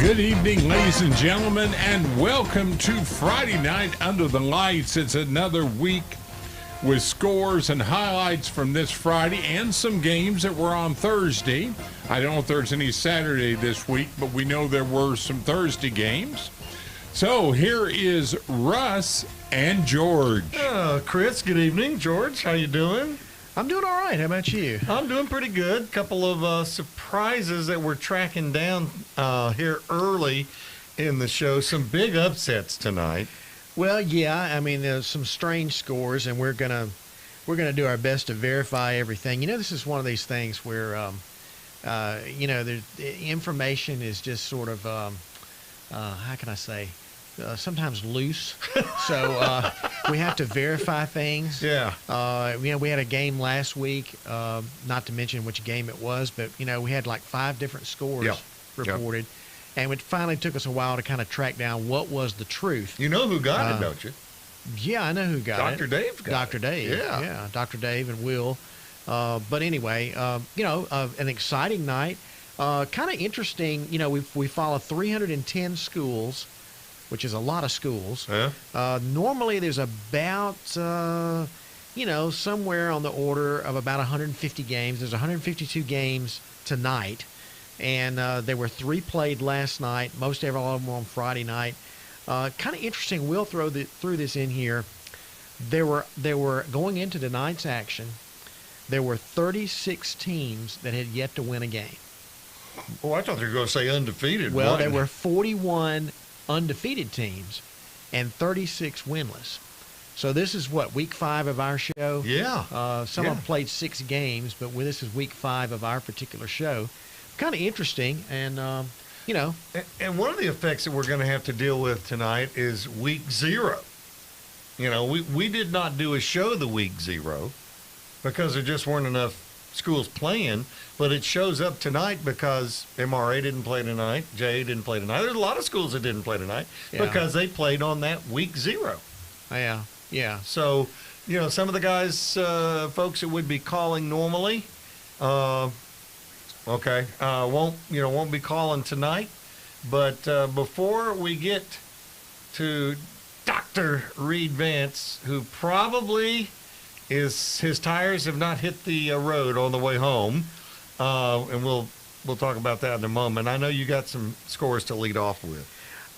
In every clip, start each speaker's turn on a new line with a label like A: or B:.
A: Good evening, ladies and gentlemen, and welcome to Friday Night Under the Lights. It's another week with scores and highlights from this Friday and some games that were on Thursday. I don't know if there's any Saturday this week, but we know there were some Thursday games. So here is Russ and George.
B: Chris, good evening. George, how you doing?
C: I'm doing all right. How about you?
B: I'm doing pretty good. Couple of surprises that we're tracking down here early in the show. Some big upsets tonight.
C: Well, yeah. I mean, there's some strange scores, and we're gonna do our best to verify everything. You know, this is one of these things where, the information is just sort of, how can I say? Sometimes loose, so we have to verify things.
B: Yeah.
C: We had a game last week, not to mention which game it was, but, we had like 5 different scores reported, and it finally took us a while to kind of track down what was the truth.
B: You know who got it, don't you?
C: Yeah, I know who got it.
B: Dr. Dave got
C: Dr. Dave. Yeah, Dr. Dave and Will. But anyway, an exciting night. Kind of interesting, we follow 310 schools, which is a lot of schools.
B: Yeah.
C: Normally there's about, somewhere on the order of about 150 games. There's 152 games tonight, and there were 3 played last night. Most of them were on Friday night. Kind of interesting. We'll through this in here. There were going into tonight's action, there were 36 teams that had yet to win a game.
B: Oh, I thought they were going to say undefeated.
C: Well, there were 41 undefeated teams and 36 winless. So this is week 5 of our show?
B: Yeah.
C: Some of them played 6 games, but this is week 5 of our particular show. Kind of interesting, and
B: And one of the effects that we're going to have to deal with tonight is week 0. We did not do a show the week 0 because there just weren't enough schools playing, but it shows up tonight because MRA didn't play tonight, JA didn't play tonight. There's a lot of schools that didn't play tonight because they played on that week 0.
C: Yeah.
B: So, some of the guys, folks that would be calling normally, won't be calling tonight. But before we get to Dr. Reed Vance, who probably his tires have not hit the road on the way home, and we'll talk about that in a moment. I know you got some scores to lead off with.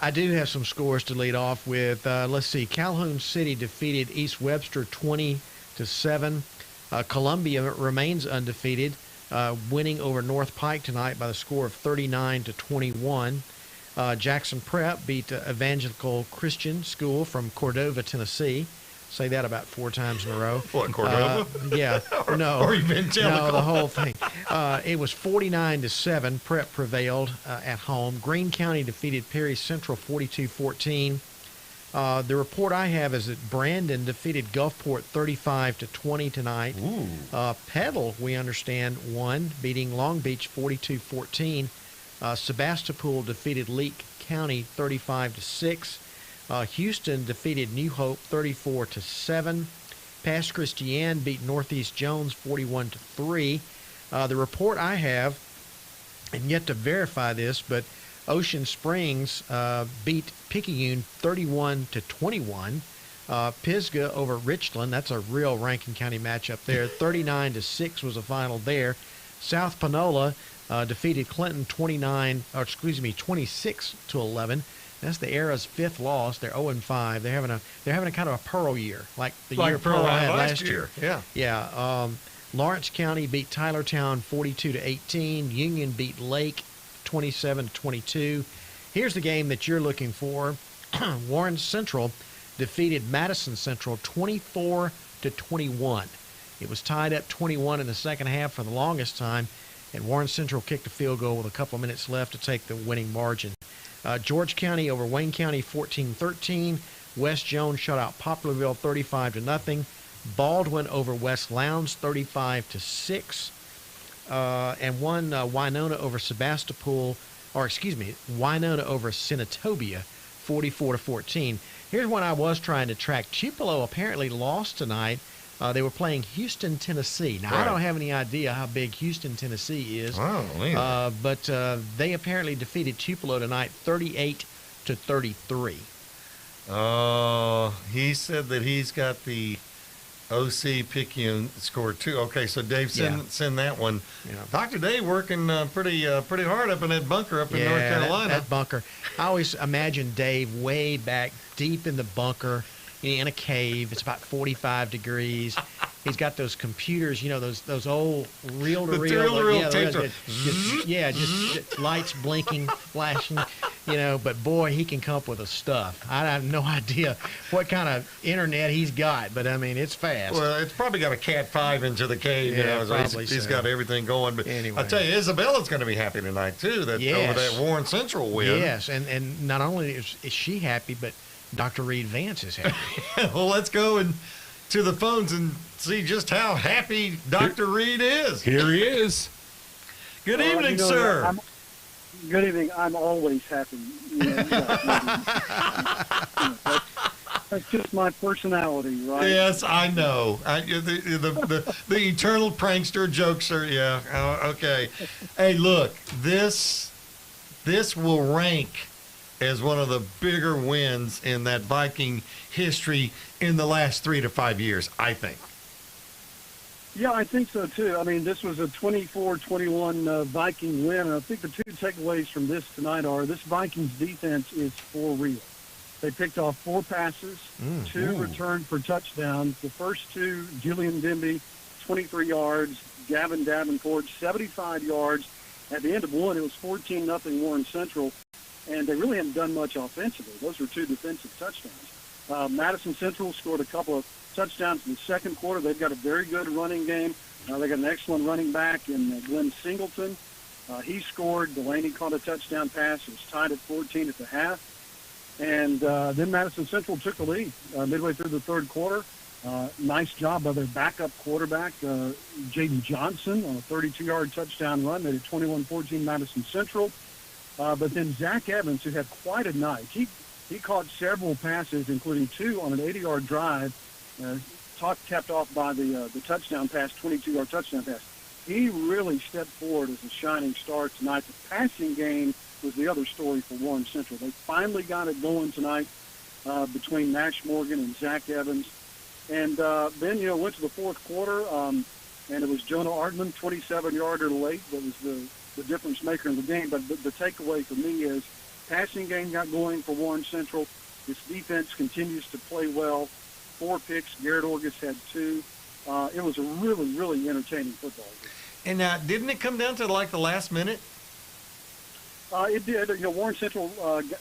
C: I do have some scores to lead off with. Let's see. Calhoun City defeated East Webster 20-7. Columbia remains undefeated, winning over North Pike tonight by the score of 39-21. Jackson Prep beat Evangelical Christian School from Cordova, Tennessee. Say that about 4 times in a row.
B: What, Cordova?
C: Yeah. No.
B: Or Evangelical?
C: No, the whole thing. It was 49-7. Prep prevailed at home. Greene County defeated Perry Central 42-14. The report I have is that Brandon defeated Gulfport 35-20 tonight.
B: Ooh.
C: Petal, we understand, won, beating Long Beach 42-14. Sebastopol defeated Leake County 35-6. Houston defeated New Hope 34-7. Pass Christian beat Northeast Jones 41-3. The report I have, and yet to verify this, but Ocean Springs beat Picayune 31-21. Pisgah over Richland, that's a real Rankin County matchup there. 39-6 was the final there. South Panola defeated Clinton 26-11. That's the Era's 5th loss. They're 0-5. They're having a kind of a Pearl year, like the year Pearl had last year.
B: Yeah.
C: Lawrence County beat Tylertown 42-18. Union beat Lake 27-22. Here's the game that you're looking for. Warren Central defeated Madison Central 24-21. It was tied up 21 in the second half for the longest time, and Warren Central kicked a field goal with a couple of minutes left to take the winning margin. George County over Wayne County 14-13. West Jones shut out Poplarville 35-0. Baldwin over West Lowndes 35-6. And Winona over Winona over Senatobia 44-14. Here's one I was trying to track. Tupelo apparently lost tonight They were playing Houston, Tennessee. Now, I don't have any idea how big Houston, Tennessee is. But they apparently defeated Tupelo tonight 38-33.
B: He said that he's got the OC Picayune score too. Okay, so Dave, send that one.
C: Yeah.
B: Dr. Dave working pretty hard up in that bunker up in North Carolina.
C: That bunker. I always imagine Dave way back deep in the bunker in a cave. It's about 45 degrees. He's got those computers, those old reel-to-reel
B: tapes.
C: Just lights blinking, flashing, But boy, he can come up with the stuff. I have no idea what kind of internet he's got, but I mean, it's fast.
B: Well, it's probably got a Cat 5 into the cave. He's got everything going. But
C: anyway,
B: I tell you, Isabella's going to be happy tonight too. Over that Warren Central win.
C: Yes, and not only is she happy, but Dr. Reed Vance is happy.
B: Well, let's go to the phones and see just how happy Dr. Reed is.
A: Here he is.
B: Good evening, sir.
D: Good evening. I'm always happy. That's just my personality, right?
B: Yes, I know. The eternal prankster, jokester. Yeah. Okay. Hey, look, this will rank as one of the bigger wins in that Viking history in the last 3 to 5 years, I think.
D: Yeah, I think so, too. I mean, this was a 24-21 Viking win, and I think the two takeaways from this tonight are this Vikings defense is for real. They picked off 4 passes, 2 returned for touchdowns. The first 2, Julian Dimby, 23 yards, Gavin Davenport, 75 yards. At the end of one, it was 14-0 Warren Central, and they really haven't done much offensively. Those were 2 defensive touchdowns. Madison Central scored a couple of touchdowns in the second quarter. They've got a very good running game. They got an excellent running back in Glenn Singleton. He scored. Delaney caught a touchdown pass. It was tied at 14 at the half. And then Madison Central took the lead midway through the third quarter. Nice job by their backup quarterback, Jaden Johnson, on a 32-yard touchdown run. Made it 21-14 Madison Central. But then Zach Evans, who had quite a night, he caught several passes, including 2 on an 80-yard drive, capped off by the touchdown pass, 22-yard touchdown pass. He really stepped forward as a shining star tonight. The passing game was the other story for Warren Central. They finally got it going tonight between Nash Morgan and Zach Evans. And then, went to the fourth quarter, and it was Jonah Artman, 27-yarder late, that was the difference maker in the game. But the takeaway for me is passing game got going for Warren Central. This defense continues to play well. 4 picks. Garrett Orgus had 2. It was a really, really entertaining football game.
B: And didn't it come down to like the last minute?
D: It did. Warren Central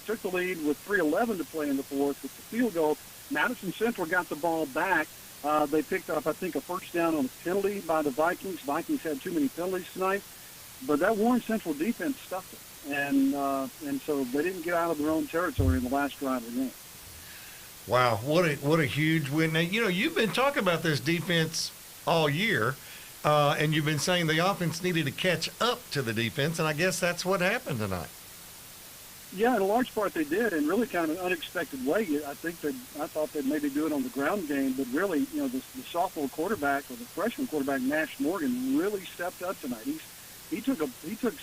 D: took the lead with 3:11 to play in the fourth with the field goal. Madison Central got the ball back. They picked up, I think, a first down on a penalty by the Vikings. Vikings had too many penalties tonight. But that Warren Central defense stuffed it. And so they didn't get out of their own territory in the last drive of the game.
B: Wow, what a huge win. Now, you've been talking about this defense all year, and you've been saying the offense needed to catch up to the defense, and I guess that's what happened tonight.
D: Yeah, in a large part they did, in really kind of an unexpected way. I thought they'd maybe do it on the ground game, but really, the sophomore quarterback or the freshman quarterback, Nash Morgan, really stepped up tonight. He took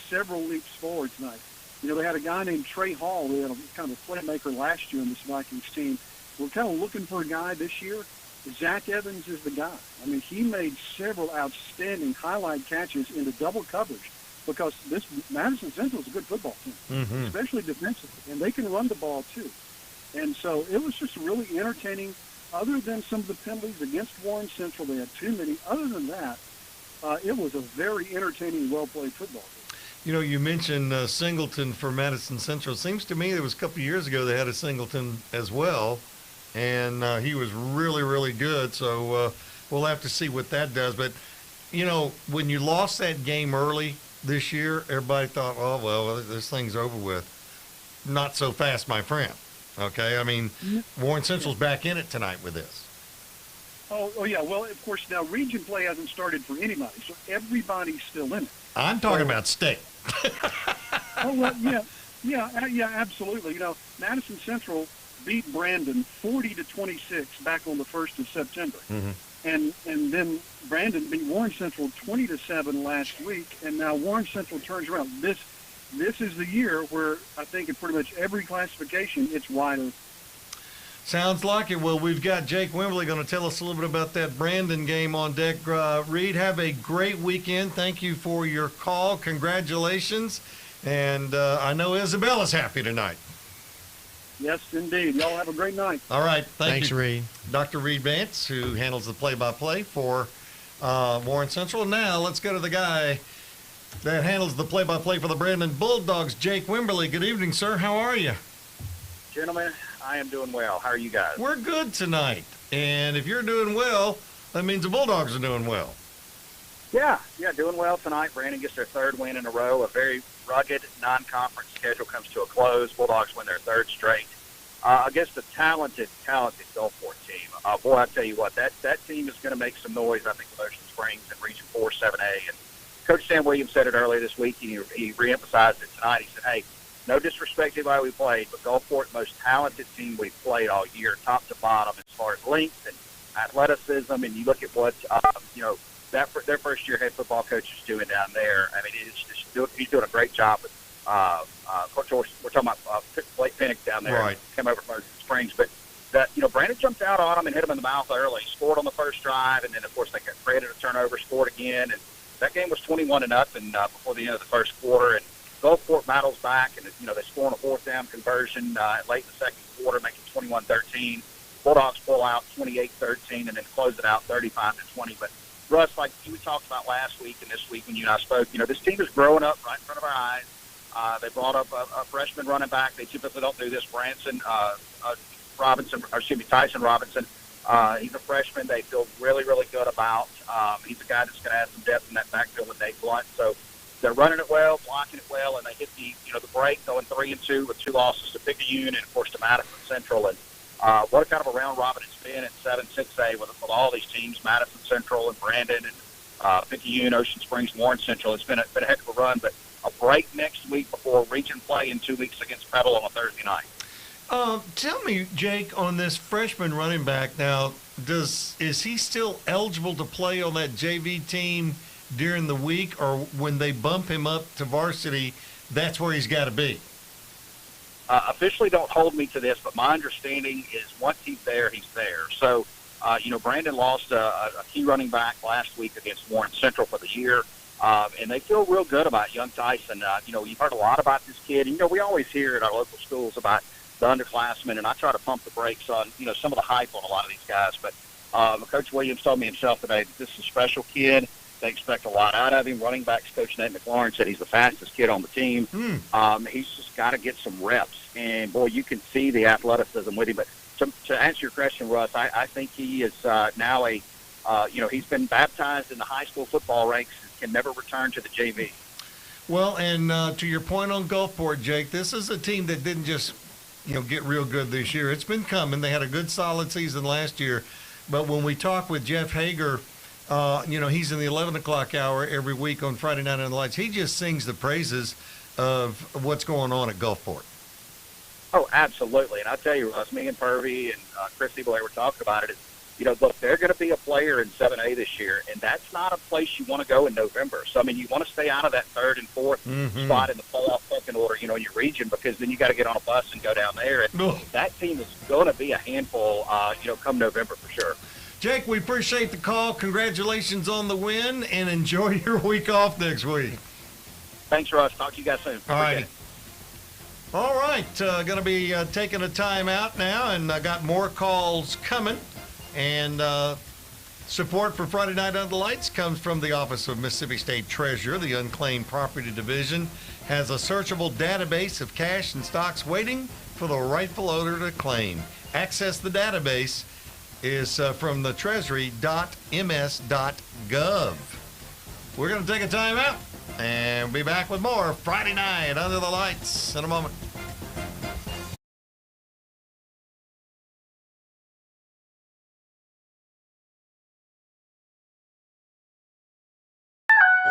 D: several leaps forward tonight. They had a guy named Trey Hall who had a kind of a playmaker last year in this Vikings team. We're kind of looking for a guy this year. Zach Evans is the guy. I mean, he made several outstanding highlight catches into double coverage because this Madison Central is a good football team, especially defensively, and they can run the ball too. And so it was just really entertaining. Other than some of the penalties against Warren Central, they had too many. Other than that, it was a very entertaining, well-played football game.
B: You mentioned Singleton for Madison Central. Seems to me there was a couple of years ago they had a Singleton as well, and he was really, really good. So we'll have to see what that does. But, when you lost that game early this year, everybody thought, oh, well, this thing's over with. Not so fast, my friend. Okay? I mean, Warren Central's back in it tonight with this.
D: Oh, yeah. Well, of course, now region play hasn't started for anybody, so everybody's still in it.
B: I'm talking about state.
D: Oh, well, yeah, absolutely. Madison Central beat Brandon 40-26 back on the 1st of September. and then Brandon beat Warren Central 20-7 last week, and now Warren Central turns around. This is the year where I think in pretty much every classification it's wide open.
B: Sounds like it. Well, we've got Jake Wimberly going to tell us a little bit about that Brandon game on deck. Reed, have a great weekend. Thank you for your call. Congratulations. And I know Isabella's happy tonight.
D: Yes, indeed. Y'all have a great night.
B: All right.
C: Thanks,
B: you,
C: Reed.
B: Dr. Reed Vance, who handles the play-by-play for Warren Central. Now let's go to the guy that handles the play-by-play for the Brandon Bulldogs, Jake Wimberly. Good evening, sir. How are you?
E: Gentlemen, I am doing well. How are you guys?
B: We're good tonight. And if you're doing well, that means the Bulldogs are doing well.
E: Yeah, doing well tonight. Brandon gets their third win in a row. A very rugged non-conference schedule comes to a close. Bulldogs win their third straight against a talented Gulfport team. Boy, I tell you what, that team is going to make some noise, I think, with Ocean Springs in Region 4 7A. And Coach Sam Williams said it earlier this week, and he reemphasized it tonight. He said, hey, no disrespect to anybody we played, but Gulfport, the most talented team we've played all year, top to bottom, as far as length and athleticism. And you look at what, their first-year head football coach is doing down there. I mean, he's doing a great job with Coach Orson. We're talking about Blake Pennick down there.
B: Right.
E: Came over from Ocean Springs. But, Brandon jumped out on him and hit him in the mouth early. Scored on the first drive, and then, of course, they created a turnover, scored again. And that game was 21-0 before the end of the first quarter. And Gulfport battles back, and they score on a fourth down conversion late in the second quarter, making 21-13. Bulldogs pull out 28-13, and then close it out 35-20. But Russ, like we talked about last week and this week when you and I spoke, this team is growing up right in front of our eyes. They brought up a freshman running back. They typically don't do this. Tyson Robinson. He's a freshman. They feel really, really good about. He's a guy that's going to add some depth in that backfield with Nate Blunt. So they're running it well, blocking it well, and they hit the break, going 3-2 with 2 losses to Picayune and, of course, to Madison Central. And what a kind of a round robin it's been at 7-6A with all these teams, Madison Central and Brandon and Picayune, Ocean Springs, Warren Central. It's been a heck of a run, but a break next week before region play in 2 weeks against Petal on a Thursday night.
B: Tell me, Jake, on this freshman running back now, is he still eligible to play on that JV team during the week, or when they bump him up to varsity, that's where he's got to be?
E: Officially don't hold me to this, but my understanding is once he's there, he's there. So, Brandon lost a key running back last week against Warren Central for the year, and they feel real good about young Tyson. You've heard a lot about this kid. And, we always hear at our local schools about the underclassmen, and I try to pump the brakes on, some of the hype on a lot of these guys. But Coach Williams told me himself today that this is a special kid. They expect a lot out of him. Running backs coach Nate McLaurin said he's the fastest kid on the team. He's just got to get some reps. And, boy, you can see the athleticism with him. But to answer your question, Russ, I think he is now he's been baptized in the high school football ranks and can never return to the JV.
B: Well, and to your point on Gulfport, Jake, this is a team that didn't just, get real good this year. It's been coming. They had a good, solid season last year. But when we talk with Jeff Hager, he's in the 11 o'clock hour every week on Friday Night on the Lights. He just sings the praises of what's going on at Gulfport.
E: Oh, absolutely. And I tell you, Russ, me and Purvey and Chris Ebeler were talking about it. Look, they're going to be a player in 7A this year, and that's not a place you want to go in November. So, you want to stay out of that third and fourth spot in the playoff second order, in your region, because then you got to get on a bus and go down there. And that team is going to be a handful, come November for sure.
B: Jake, we appreciate the call. Congratulations on the win, and enjoy your week off next week.
E: Thanks, Russ. Talk to you guys soon.
B: All right. All right. Going to be taking a time out now, and I got more calls coming. And support for Friday Night Under the Lights comes from the Office of Mississippi State Treasurer. The Unclaimed Property Division has a searchable database of cash and stocks waiting for the rightful owner to claim. Access the database is from the treasury.ms.gov. We're going to take a time out and be back with more Friday Night Under the Lights in a moment.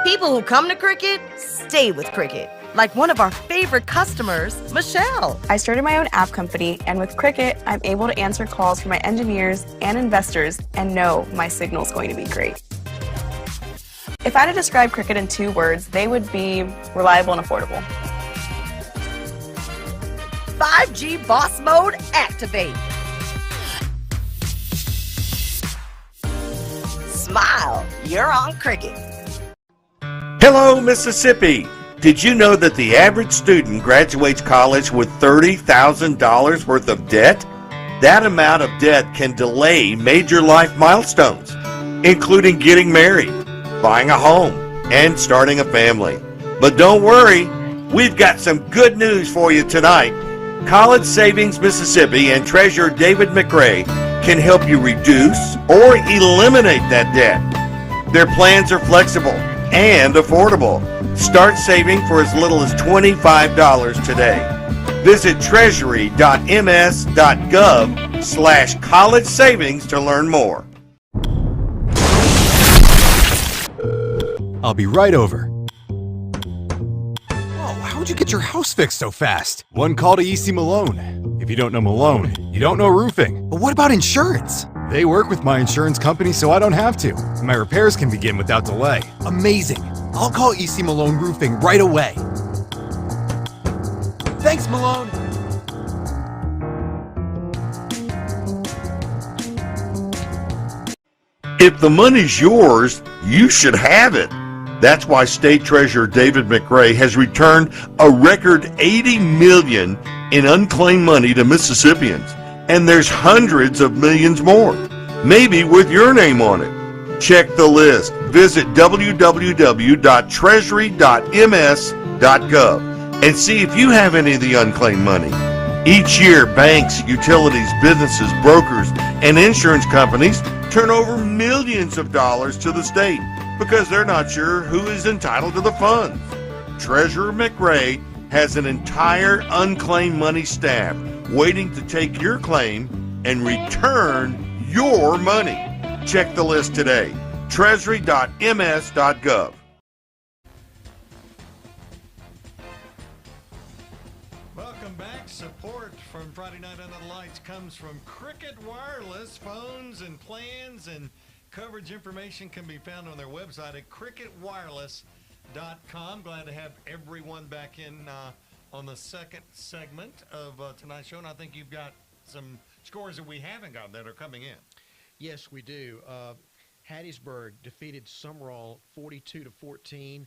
F: People who come to Cricket stay with Cricket. like one of our favorite customers, Michelle.
G: I started my own app company, and with Cricket, I'm able to answer calls from my engineers and investors and know my signal's going to be great. If I had to describe Cricket in 2 words, they would be reliable and affordable.
F: 5G Boss Mode activate. Smile, you're on Cricket.
H: Hello, Mississippi. Did you know that the average student graduates college with $30,000 worth of debt? That amount of debt can delay major life milestones, including getting married, buying a home, and starting a family. But don't worry, we've got some good news for you tonight. College Savings Mississippi and Treasurer David McRae can help you reduce or eliminate that debt. Their plans are flexible and affordable. Start saving for as little as $25 today. Visit treasury.ms.gov/college savings to learn more.
I: I'll be right over. Whoa, how'd you get your house fixed so fast? One call to EC Malone. If you don't know Malone, you don't know roofing. But what about insurance? They work with my insurance company so I don't have to. My repairs can begin without delay. Amazing. I'll call EC Malone Roofing right away. Thanks, Malone.
H: If the money's yours, you should have it. That's why State Treasurer David McRae has returned a record $80 million in unclaimed money to Mississippians. And there's hundreds of millions more, maybe with your name on it. Check the list. Visit www.treasury.ms.gov and see if you have any of the unclaimed money. Each year, banks, utilities, businesses, brokers, and insurance companies turn over millions of dollars to the state because they're not sure who is entitled to the funds. Treasurer McRae has an entire unclaimed money staff waiting to take your claim and return your money. Check the list today. Treasury.ms.gov.
B: Welcome back. Support from Friday Night Under the Lights comes from Cricket Wireless. Phones and plans and coverage information can be found on their website at cricketwireless.com. Glad to have everyone back in on the second segment of tonight's show. And I think you've got some scores that we haven't got that are coming in.
C: Yes, we do. Hattiesburg defeated Sumrall 42-14.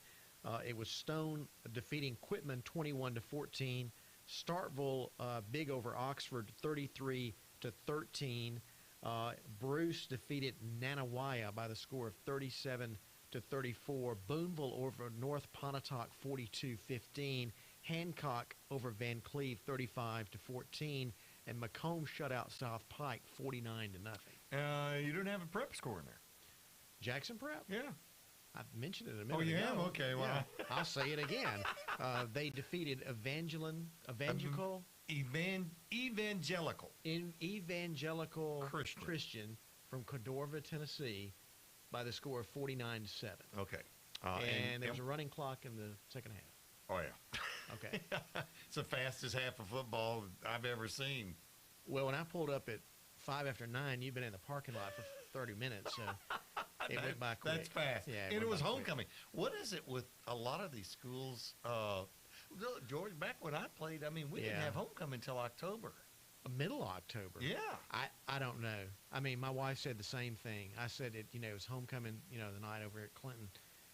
C: It was Stone defeating Quitman 21-14. Starkville big over Oxford 33-13. Bruce defeated Nanawaya by the score of 37-34. Boonville over North Pontotoc 42-15. Hancock over Van Cleve 35-14. And Macomb shut out South Pike 49-0.
B: You don't have a prep score in there.
C: Jackson Prep?
B: Yeah.
C: I mentioned it a minute ago.
B: Oh, you have? Okay, well.
C: Yeah. I'll say it again. They defeated Evangelical Christian from Cordova, Tennessee by the score of 49-7.
B: Okay.
C: And there was a running clock in the second half.
B: Oh, yeah.
C: Okay.
B: It's the fastest half of football I've ever seen.
C: Well, when I pulled up at 5 after 9, you've been in the parking lot for 30 minutes, so it went by quick.
B: That's fast.
C: Yeah,
B: and it was homecoming. Quick. What is it with a lot of these schools? George, back when I played, I mean, we didn't have homecoming until October.
C: Middle October.
B: Yeah.
C: I don't know. I mean, my wife said the same thing. I said it was homecoming, the night over at Clinton.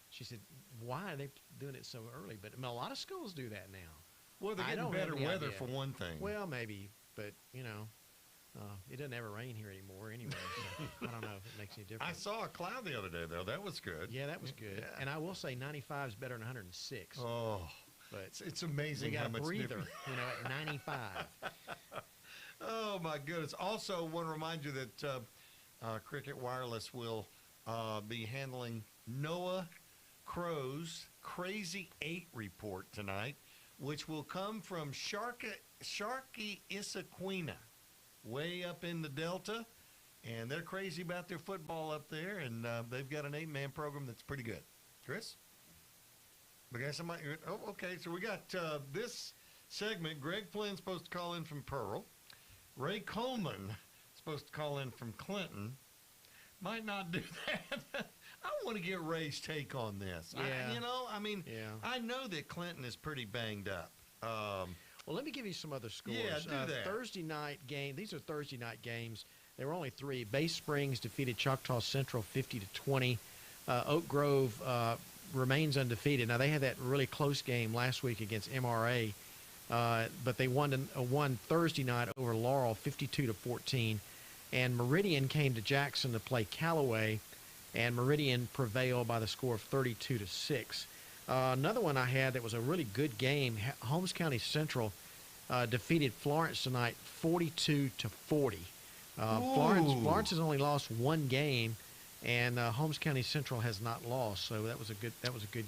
C: She said, why are they doing it so early? But a lot of schools do that now.
B: Well, they're getting better weather for one thing.
C: Well, maybe, but, it doesn't ever rain here anymore anyway. So I don't know if it makes any difference.
B: I saw a cloud the other day, though. That was good.
C: Yeah, that was good. Yeah. And I will say 95 is better than 106.
B: Oh, but it's amazing how much
C: breather, at 95.
B: Oh, my goodness. Also, want to remind you that Cricket Wireless will be handling Noah Crow's Cra-Z-8 report tonight, which will come from Sharkey Issaquena, way up in the Delta, and they're crazy about their football up there, and they've got an 8-man program that's pretty good. Chris? I guess I might. Oh, okay. So we got this segment. Greg Flynn's supposed to call in from Pearl. Ray Coleman supposed to call in from Clinton. Might not do that. I want to get Ray's take on this.
C: Yeah.
B: I know that Clinton is pretty banged up.
C: Well, let me give you some other scores.
B: Yeah, do that.
C: Thursday night game. These are Thursday night games. There were only 3. Bay Springs defeated Choctaw Central 50-20. Oak Grove remains undefeated. Now, they had that really close game last week against MRA, but they won Thursday night over Laurel 52-14. And Meridian came to Jackson to play Callaway, and Meridian prevailed by the score of 32-6. Another one I had that was a really good game, Holmes County Central defeated Florence tonight 42-40. Florence has only lost 1 game, and Holmes County Central has not lost, so that was a good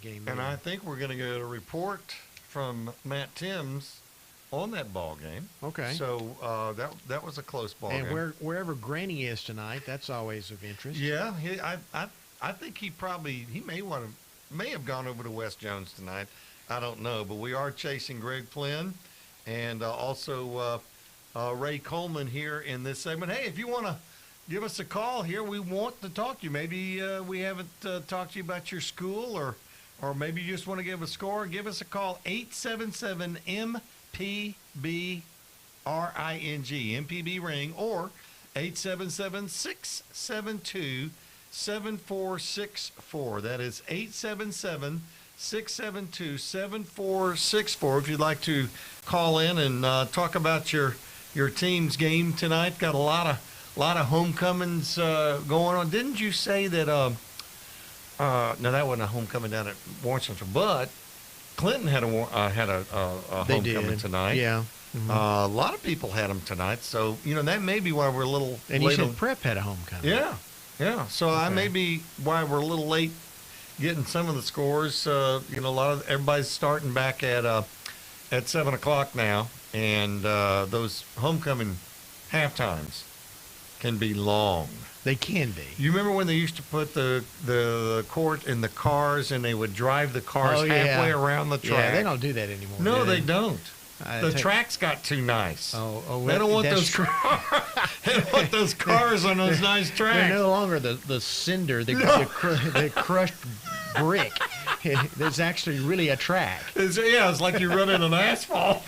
C: game.
B: And I think we're going to get a report from Matt Timms on that ball game.
C: Okay.
B: So that was a close ball game.
C: And wherever Granny is tonight, that's always of interest.
B: Yeah, I think he may have gone over to West Jones tonight. I don't know, but we are chasing Greg Flynn and also Ray Coleman here in this segment. Hey, if you want to give us a call here, we want to talk to you. Maybe we haven't talked to you about your school, or maybe you just want to give a score. Give us a call, 877-MPB-RING, MPB ring, or 877-672-7464. That is 877-672-7464. If you'd like to call in and talk about your team's game tonight. Got a lot of homecomings going on. Didn't you say that? No, that wasn't a homecoming down at Washington, but Clinton had a homecoming tonight.
C: Yeah.
B: Mm-hmm. A lot of people had them tonight, so that may be why we're a little.
C: And
B: late
C: you said Prep had a homecoming.
B: Yeah. So
C: Okay.
B: I may be why we're a little late getting some of the scores. Everybody's starting back at 7:00 now, and those homecoming halftimes can be long.
C: They can be.
B: You remember when they used to put the court in the cars, and they would drive the cars halfway around the track?
C: Yeah, they don't do that anymore.
B: No, they don't. The
C: take-
B: tracks got too nice.
C: Oh,
B: They don't want
C: that's
B: those they don't want those cars on those nice
C: They're
B: tracks.
C: no longer the cinder, the crushed brick. There's actually really a track.
B: It's like you're running on asphalt.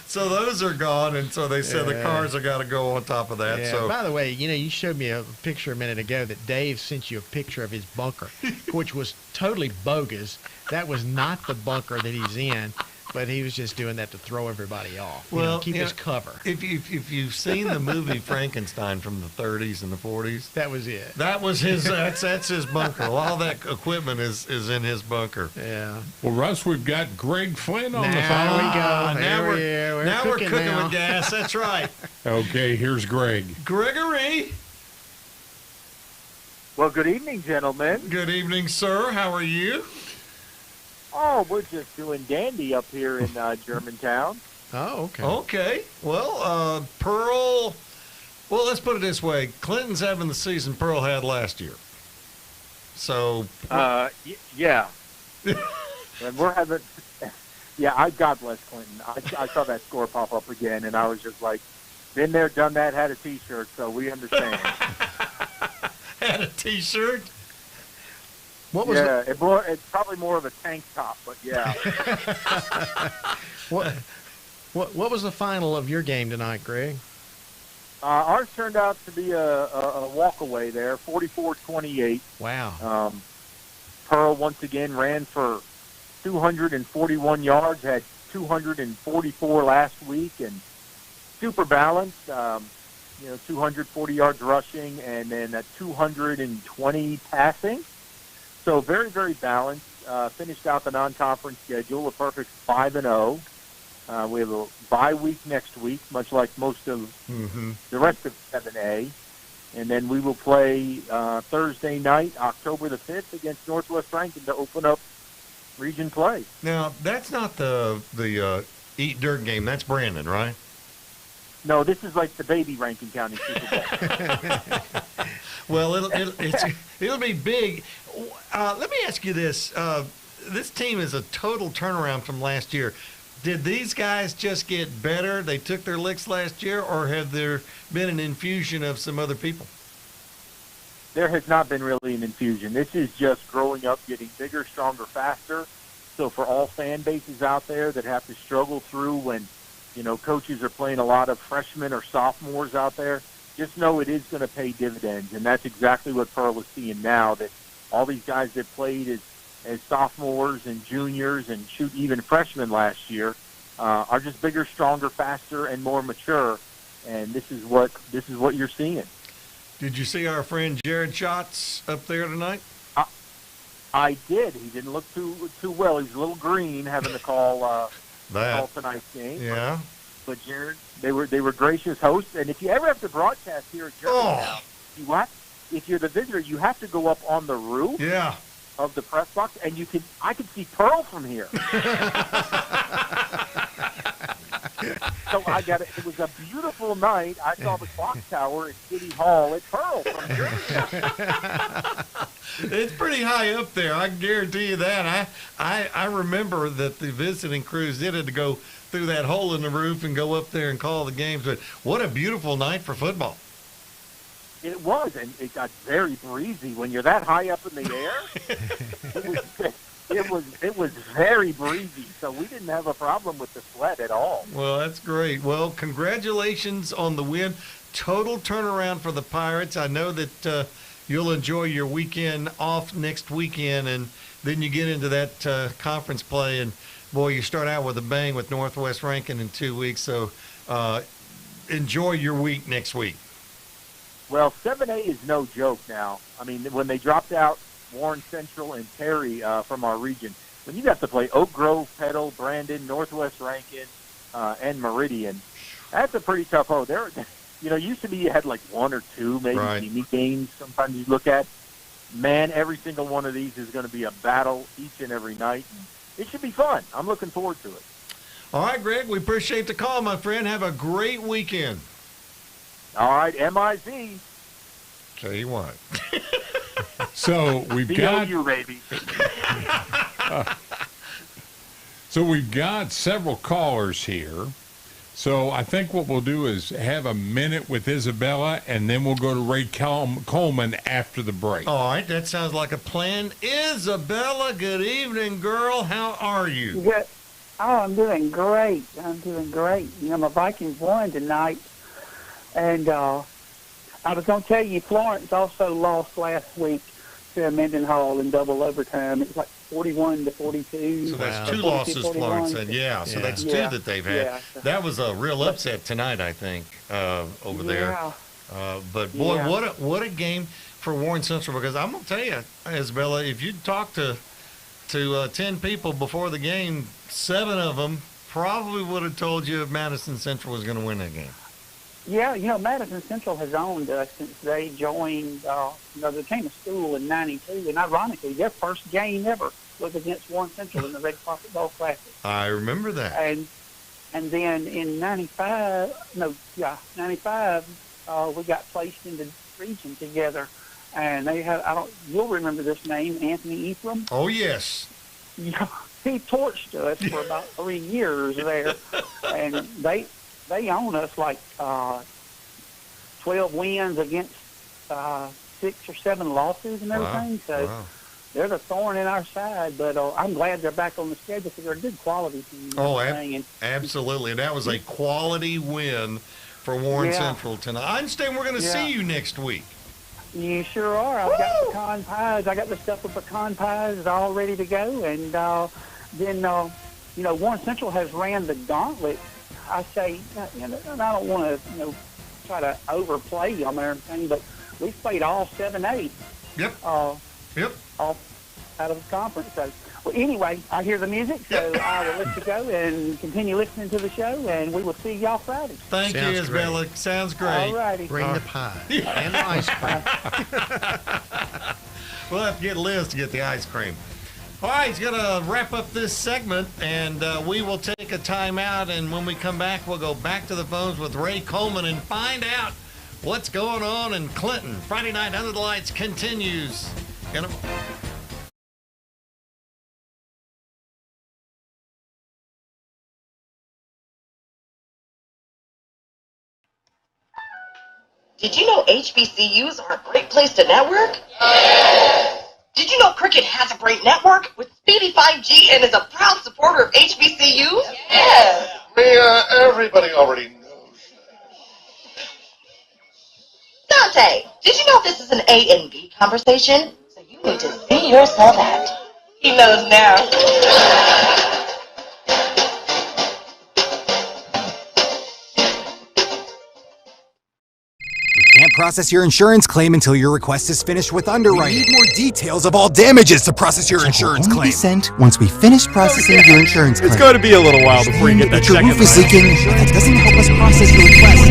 B: So those are gone, and so they said the cars have got to go on top of that.
C: Yeah.
B: So
C: By the way, you showed me a picture a minute ago that Dave sent you a picture of his bunker, which was totally bogus. That was not the bunker that he's in, but he was just doing that to throw everybody off. Keep his cover.
B: If you've seen the movie Frankenstein from the 30s and the 40s,
C: That was it.
B: that was his. That's his bunker. All that equipment is in his bunker.
C: Yeah.
A: Well, Russ, we've got Greg Flynn on the
C: Now
A: phone.
C: we go.
B: Now we're cooking
C: now.
B: with gas. That's right.
A: Okay, here's Greg.
B: Gregory.
J: Well, good evening, gentlemen.
B: Good evening, sir. How are you?
J: Oh, we're just doing dandy up here in Germantown.
C: Oh, okay.
B: Okay. Well, Pearl. Well, let's put it this way: Clinton's having the season Pearl had last year. So.
J: Yeah. And we're having. Yeah, God bless Clinton. I saw that score pop up again, and I was just like, been there, done that, had a T-shirt, so we understand.
B: Had a T-shirt.
C: What was
J: it's probably more of a tank top, but yeah.
C: What was the final of your game tonight, Greg?
J: Ours turned out to be a walk-away there, 44-28.
C: Wow.
J: Pearl once again ran for 241 yards, had 244 last week, and super balanced. 240 yards rushing, and then 220 passing. So very, very balanced. Finished out the non-conference schedule, a perfect 5-0. We have a bye week next week, much like most of the rest of 7A. And then we will play Thursday night, October the 5th, against Northwest Rankin to open up region play.
B: Now, that's not the Eat Dirt game. That's Brandon, right?
J: No, this is like the baby Rankin County Super Bowl.
B: Well, it'll be big. Let me ask you this: this team is a total turnaround from last year. Did these guys just get better? They took their licks last year, or have there been an infusion of some other people?
J: There has not been really an infusion. This is just growing up, getting bigger, stronger, faster. So for all fan bases out there that have to struggle through when, coaches are playing a lot of freshmen or sophomores out there, just know it is going to pay dividends. And that's exactly what Pearl is seeing now, that all these guys that played as sophomores and juniors and even freshmen last year are just bigger, stronger, faster, and more mature. And this is what you're seeing.
B: Did you see our friend Jared Schatz up there tonight?
J: I did. He didn't look too well. He's a little green having to call tonight's game.
B: Yeah.
J: But Jared, they were gracious hosts. And if you ever have to broadcast here at Germantown, if you're the visitor, you have to go up on the roof.
B: Yeah.
J: Of the press box, and I could see Pearl from here. So it was a beautiful night. I saw the clock tower at City Hall at Pearl from Germantown.
B: It's pretty high up there. I can guarantee you that. I remember that the visiting crews did have to go through that hole in the roof and go up there and call the games. But what a beautiful night for football.
J: It was, and it got very breezy when you're that high up in the air. It was very breezy, so we didn't have a problem with the sweat at all.
B: Well, that's great. Well, congratulations on the win. Total turnaround for the Pirates. I know that you'll enjoy your weekend off next weekend, and then you get into that conference play, and boy, you start out with a bang with Northwest Rankin in 2 weeks. So enjoy your week next week.
J: Well, 7A is no joke now. I mean, when they dropped out Warren Central and Terry from our region, when you got to play Oak Grove, Petal, Brandon, Northwest Rankin, and Meridian, that's a pretty tough hole. Used to be you had like one or two maybe unique games sometimes you look at. Man, every single one of these is going to be a battle each and every night. It should be fun. I'm looking forward to it.
B: All right, Greg, we appreciate the call, my friend. Have a great weekend.
J: All right, MIZ.
B: Tell you what.
A: So we've got
J: you, baby.
A: So we've got several callers here. So I think what we'll do is have a minute with Isabella, and then we'll go to Ray Coleman after the break.
B: All right, that sounds like a plan. Isabella, good evening, girl. How are you?
K: Good. Oh, I'm doing great. My Vikings won tonight. And I was going to tell you, Florence also lost last week to Mendenhall in double overtime. It was like 41-42.
B: So that's two losses, Florence said. Yeah, so that's two that they've had.
K: Yeah.
B: That was a real upset tonight, I think, over there. But boy, what a game for Warren Central. Because I'm going to tell you, Isabella, if you talk to 10 people before the game, 7 of them probably would have told you Madison Central was going to win that game.
K: Yeah, Madison Central has owned us since they joined, they came to school in 92, and ironically, their first game ever was against Warren Central in the Red Carpet Bowl Classic.
B: I remember that.
K: And then in 95, we got placed in the region together, and they had, you'll remember this name, Anthony Ephraim.
B: Oh, yes.
K: Yeah, he torched us for about 3 years there, and they own us like 12 wins against 6 or 7 losses and everything. They're the thorn in our side, but I'm glad they're back on the schedule because they're a good quality team.
B: Oh, absolutely. And that was a quality win for Warren Central tonight. I understand we're going to see you next week.
K: You sure are. I've got pecan pies. I got the stuff with pecan pies all ready to go. And then, Warren Central has ran the gauntlet. I say, and I don't want to, try to overplay them or anything, but we've played all 7-8.
B: Yep.
K: All out of the conference. So, well, anyway, I hear the music, so I will let you go and continue listening to the show, and we will see y'all Friday.
B: Thank you, Isabella. Sounds great.
K: All righty.
C: Bring the pie and the ice cream.
B: We'll have to get Liz to get the ice cream. All right, he's going to wrap up this segment, and we will take a timeout, and when we come back, we'll go back to the phones with Ray Coleman and find out what's going on in Clinton. Friday Night Under the Lights continues.
F: Did you know HBCUs are a great place to network? Did you know Cricket has a great network with speedy 5G and is a proud supporter of HBCUs? Yes.
L: Everybody already knows.
F: Dante, did you know this is an A and B conversation? So you need to see yourself out. He knows now.
I: Can't process your insurance claim until your request is finished with underwriting. We need more details of all damages to process your insurance claim. Be sent once we finish processing your insurance claim.
M: It's going to be a little while before you get that
I: your
M: second
I: roof is
M: claim.
I: leaking, but that doesn't help us process your request.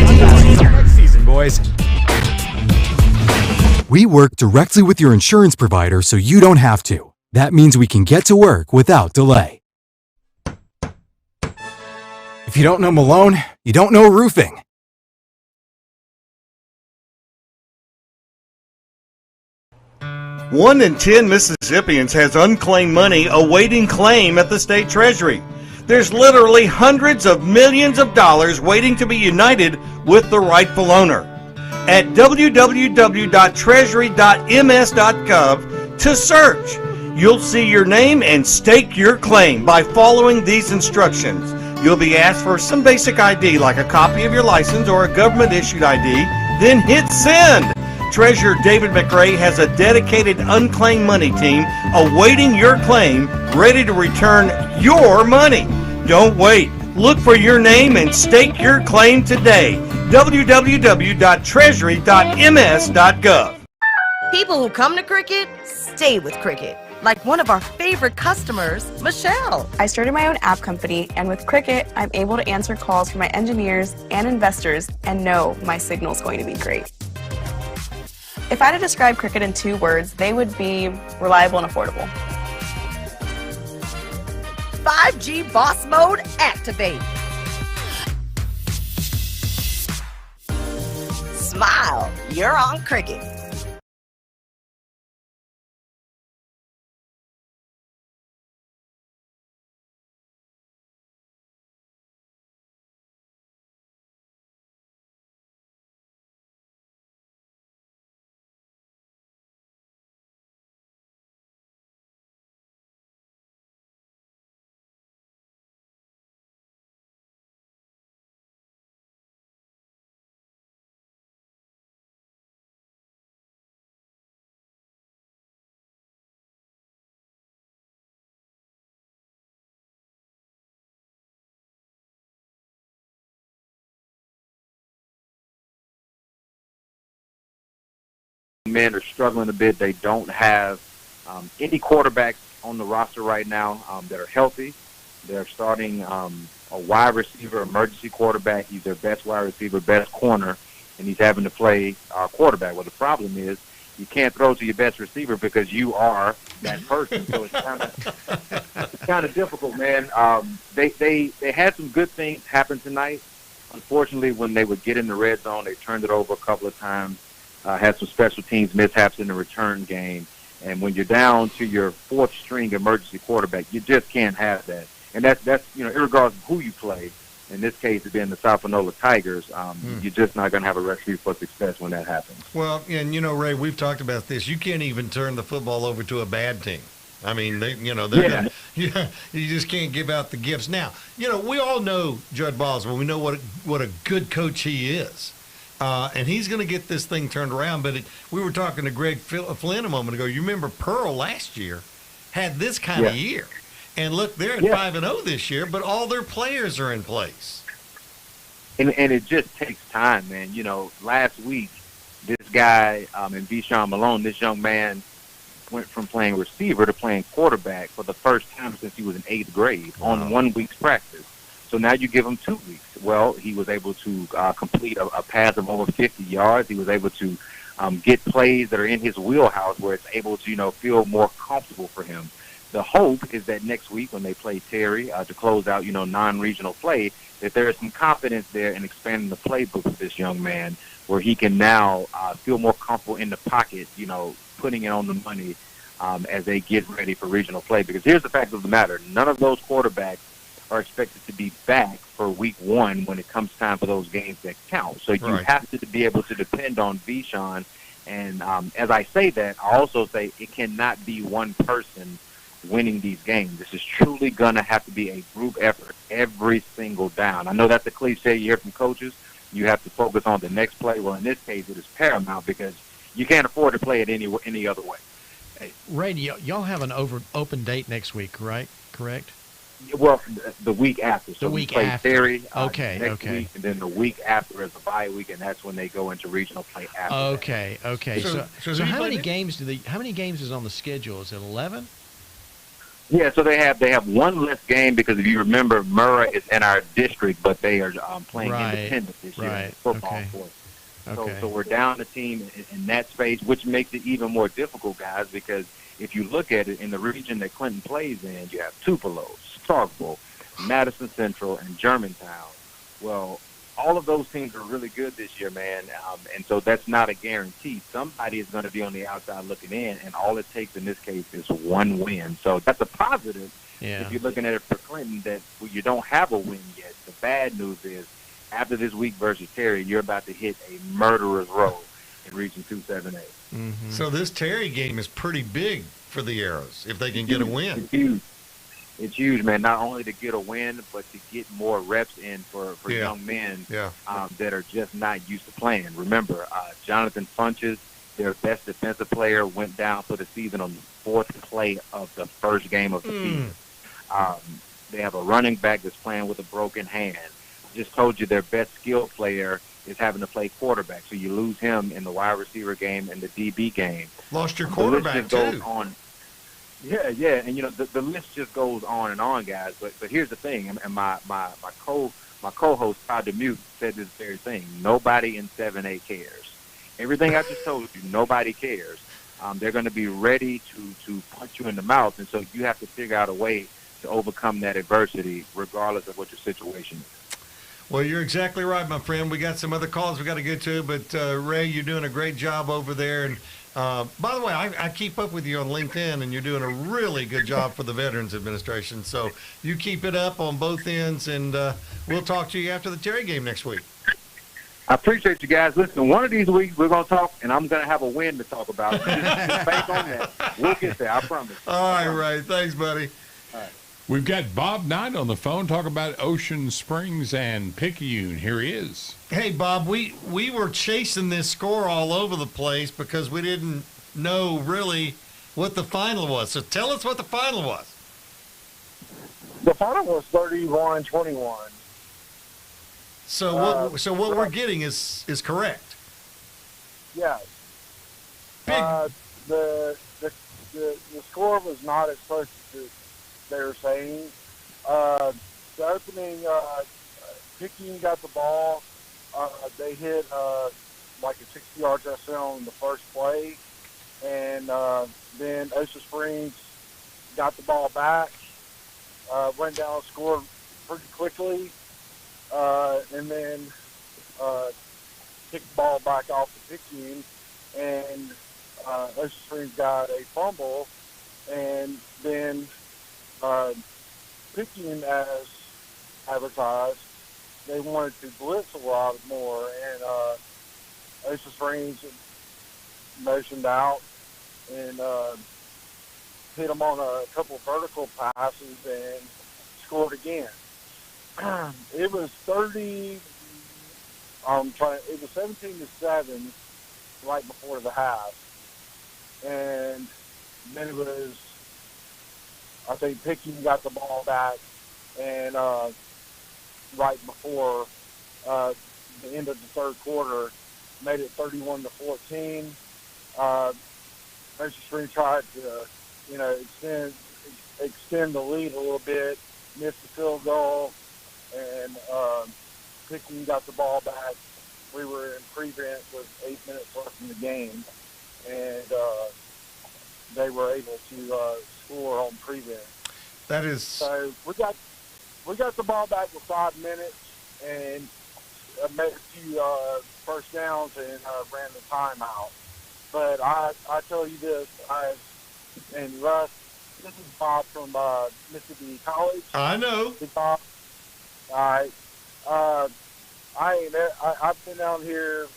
M: Next season, boys.
I: We work directly with your insurance provider so you don't have to. That means we can get to work without delay. If you don't know Malone, you don't know roofing.
H: 1 in 10 Mississippians has unclaimed money awaiting claim at the state treasury. There's literally hundreds of millions of dollars waiting to be united with the rightful owner. At www.treasury.ms.gov to search. You'll see your name and stake your claim by following these instructions. You'll be asked for some basic ID like a copy of your license or a government-issued ID, then hit send. Treasurer David McRae has a dedicated unclaimed money team awaiting your claim, ready to return your money. Don't wait. Look for your name and stake your claim today. www.treasury.ms.gov.
F: People who come to Cricket stay with Cricket. Like one of our favorite customers, Michelle.
G: I started my own app company, and with Cricket, I'm able to answer calls from my engineers and investors and know my signal's going to be great. If I had to describe Cricket in 2 words, they would be reliable and affordable.
F: 5G boss mode activate. Smile, you're on Cricket.
J: Men are struggling a bit. They don't have any quarterbacks on the roster right now that are healthy. They're starting a wide receiver, emergency quarterback. He's their best wide receiver, best corner, and he's having to play quarterback. Well, the problem is you can't throw to your best receiver because you are that person. So it's kind of difficult, man. They had some good things happen tonight. Unfortunately, when they would get in the red zone, they turned it over a couple of times. Had some special teams mishaps in the return game. And when you're down to your 4th string emergency quarterback, you just can't have that. And that's irregardless of who you play, in this case, it being the South Panola Tigers, you're just not going to have a recipe for success when that happens.
B: Well, and, Ray, we've talked about this. You can't even turn the football over to a bad team. I mean, you just can't give out the gifts. Now, we all know Judd Boswell. We know what a good coach he is. And he's going to get this thing turned around. But we were talking to Greg Flynn a moment ago. You remember Pearl last year had this kind of year. And look, they're at 5-0 this year, but all their players are in place.
J: And it just takes time, man. Last week, this guy in Deshaun Malone, this young man, went from playing receiver to playing quarterback for the first time since he was in 8th grade on 1 week's practice. So now you give him 2 weeks. Well, he was able to complete a pass of over 50 yards. He was able to get plays that are in his wheelhouse where it's able to, feel more comfortable for him. The hope is that next week when they play Terry to close out, non-regional play, that there is some confidence there in expanding the playbook for this young man where he can now feel more comfortable in the pocket, putting it on the money as they get ready for regional play. Because here's the fact of the matter. None of those quarterbacks are expected to be back for week 1 when it comes time for those games that count. So you have to be able to depend on Bijan. And as I say that, I also say it cannot be one person winning these games. This is truly going to have to be a group effort every single down. I know that's a cliche you hear from coaches. You have to focus on the next play. Well, in this case, it is paramount because you can't afford to play it any other way.
C: Hey, Ray, y'all have an open date next week, right? Correct?
J: Well, the week after. So
C: the week
J: we play
C: after.
J: Terry
C: next
J: week, and then the week after is a bye week, and that's when they go into regional play after.
C: Okay. So how many games how many games is on the schedule? Is it 11?
J: Yeah, so they have one less game because if you remember, Murrah is in our district, but they are playing independent this year in football for us. So we're down a team in that space, which makes it even more difficult, guys, because if you look at it, in the region that Clinton plays in, you have Tupelo, Starkville, Madison Central, and Germantown. Well, all of those teams are really good this year, man, and so that's not a guarantee. Somebody is going to be on the outside looking in, and all it takes in this case is one win. So that's a positive if you're looking at it for Clinton, that you don't have a win yet. The bad news is after this week versus Terry, you're about to hit a murderer's row in Region 278.
B: Mm-hmm. So this Terry game is pretty big for the Arrows if they can get a win.
J: It's huge. It's huge, man, not only to get a win, but to get more reps in for young men that are just not used to playing. Remember, Jonathan Funches, their best defensive player, went down for the season on the 4th play of the first game of the season. They have a running back that's playing with a broken hand. I just told you their best skill player is having to play quarterback, so you lose him in the wide receiver game and the DB game.
B: Lost your quarterback, too.
J: Yeah, and the list just goes on and on, guys. But here's the thing, and my co-host Todd DeMute said this very thing: nobody in 7A cares. Everything I just told you, nobody cares. They're going to be ready to punch you in the mouth, and so you have to figure out a way to overcome that adversity, regardless of what your situation is.
B: Well, you're exactly right, my friend. We got some other calls we got to get to, but Ray, you're doing a great job over there. And by the way, I keep up with you on LinkedIn, and you're doing a really good job for the Veterans Administration. So you keep it up on both ends, and we'll talk to you after the Terry game next week.
J: I appreciate you guys. Listen, one of these weeks we're going to talk, and I'm going to have a win to talk about. Just bank on that. We'll get there, I promise.
B: All right, Ray. Thanks, buddy.
J: All right.
A: We've got Bob Knight on the phone talking about Ocean Springs and Picayune. Here he is.
B: Hey, Bob, we were chasing this score all over the place because we didn't know really what the final was. So tell us what the final was.
N: The final was 31-21.
B: So what we're getting is correct.
N: Yes. The score was not as close as they were saying. The opening, Picayune got the ball. They hit like a 60-yard touchdown on the first play, and then Ocean Springs got the ball back, went down, scored pretty quickly, and then kicked the ball back off the Picayune, and Ocean Springs got a fumble, and then Picayune, as advertised, they wanted to blitz a lot more, and Ocean Springs motioned out and hit them on a couple vertical passes and scored again. It was 17-7 right before the half, and then it was, I think Picayune got the ball back, and right before the end of the third quarter, made it 31-14. Ocean Springs tried to, extend the lead a little bit, missed the field goal, and Picayune got the ball back. We were in prevent with 8 minutes left in the game, and they were able to score on prevent.
B: That is.
N: So we got the ball back with 5 minutes and made a few first downs and ran the timeout. But I tell you this, and Russ, This is Bob from Mississippi College.
B: I know.
N: Big Bob. All right. I've been out here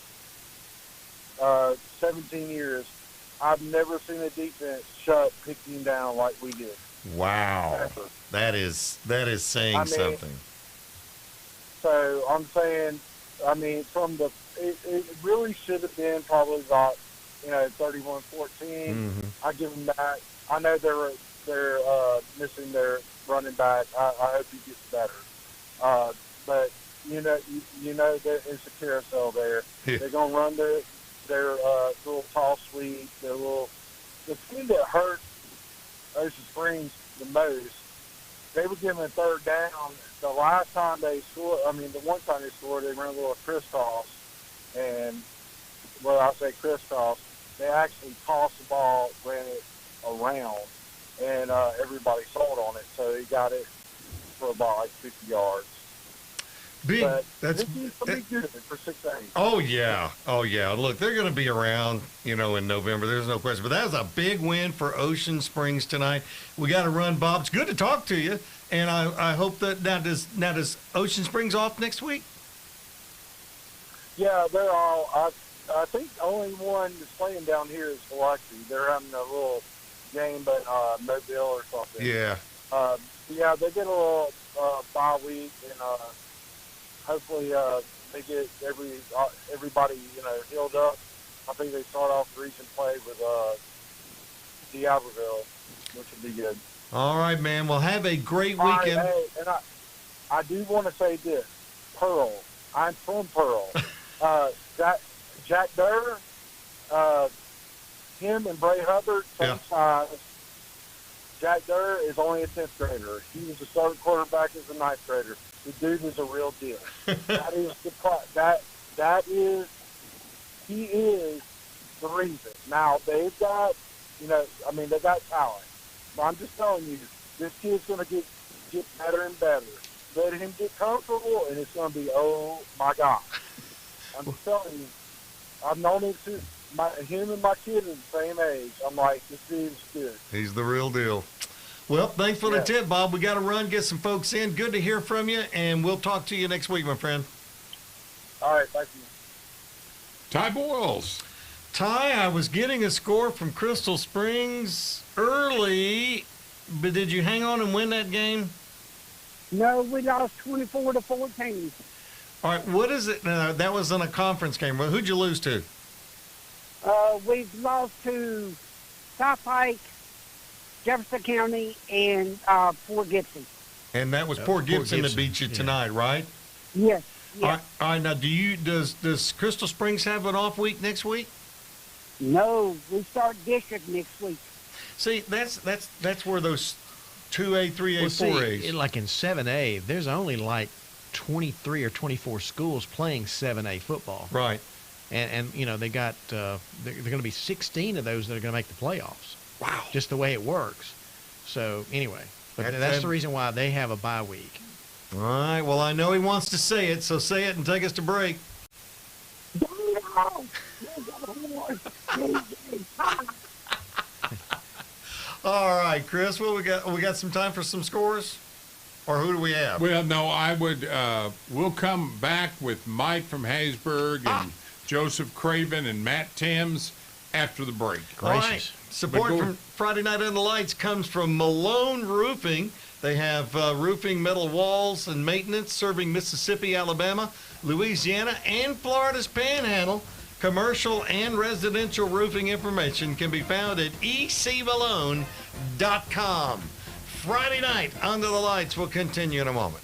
N: 17 years. I've never seen a defense shut Picking down like we did.
B: Wow.
N: Ever.
B: That is saying something.
N: So I'm saying, it really should have been probably about, 31-14.
B: Mm-hmm.
N: I give them that. I know they're missing their running back. I hope he gets better. But you know that it's a carousel there.
B: Yeah.
N: They're gonna run their little toss sweep. The team that hurt Ocean Springs the most, they were given a third down. The last time they scored, the one time they scored, they ran a little crisscross, and I say crisscross, they actually tossed the ball, ran it around, and everybody sold on it, so they got it for about like 50 yards.
B: Big.
N: But
B: That's
N: this is going to be good for 6-8.
B: Oh yeah. Look, they're going to be around, in November. There's no question. But that was a big win for Ocean Springs tonight. We got to run, Bob. It's good to talk to you, and I hope that now does Ocean Springs off next week?
N: Yeah, they're all. I think the only one that's playing down here is Biloxi. They're having a little game, but Mobile or something.
B: Yeah.
N: Yeah, they get a little bye week, and hopefully they get everybody healed up. I think they start off the recent play with D'Iberville, which would be good.
B: All right, man. Well, have a great
N: All right,
B: weekend.
N: hey, and I do want to say this. Pearl. I'm from Pearl. Jack Durr, him and Bray Hubbard, same size. Jack Durr is only a 10th grader. He was a starting quarterback as a 9th grader. The dude is a real deal. He is the reason. Now, they've got, they got talent. But I'm just telling you, this kid's going to get better and better. Let him get comfortable, and it's going to be, oh, my God. I'm just telling you, I've known him since him and my kid are the same age. I'm like, this dude's good.
B: He's the real deal. Well, thanks for the tip, Bob. We got to run, get some folks in. Good to hear from you, and we'll talk to you next week, my friend.
N: All right, thank you.
A: Ty Boyles.
B: Ty, I was getting a score from Crystal Springs early, but did you hang on and win that game?
K: No, we lost 24-14.
B: All right, what is it? That was in a conference game. Well, who'd you lose to?
K: We've lost to South Pike, Jefferson County, and Port Gibson.
B: And that was Port Gibson that beat you tonight, right?
K: Yes.
B: All right, now does Crystal Springs have an off week next week?
K: No, we start district next week.
B: See, that's where those 2A, 3A, 4As.
C: Like in 7A, there's only like 23 or 24 schools playing 7A football.
B: Right.
C: And they got they're going to be 16 of those that are going to make the playoffs.
B: Wow.
C: Just the way it works. So anyway, but that's the reason why they have a bye week.
B: All right. Well, I know he wants to say it, so say it and take us to break. All right, Chris. Well, we got some time for some scores, or who do we have?
A: Well, no, I would. We'll come back with Mike from Haysburg and Joseph Craven and Matt Timms after the break.
B: All right. Support from Friday Night Under the Lights comes from Malone Roofing. They have roofing, metal walls, and maintenance serving Mississippi, Alabama, Louisiana, and Florida's Panhandle. Commercial and residential roofing information can be found at ecmalone.com. Friday Night Under the Lights will continue in a moment.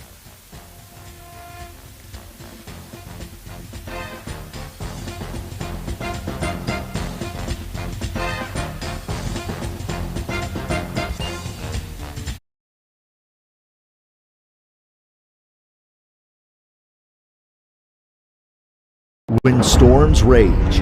O: When storms rage,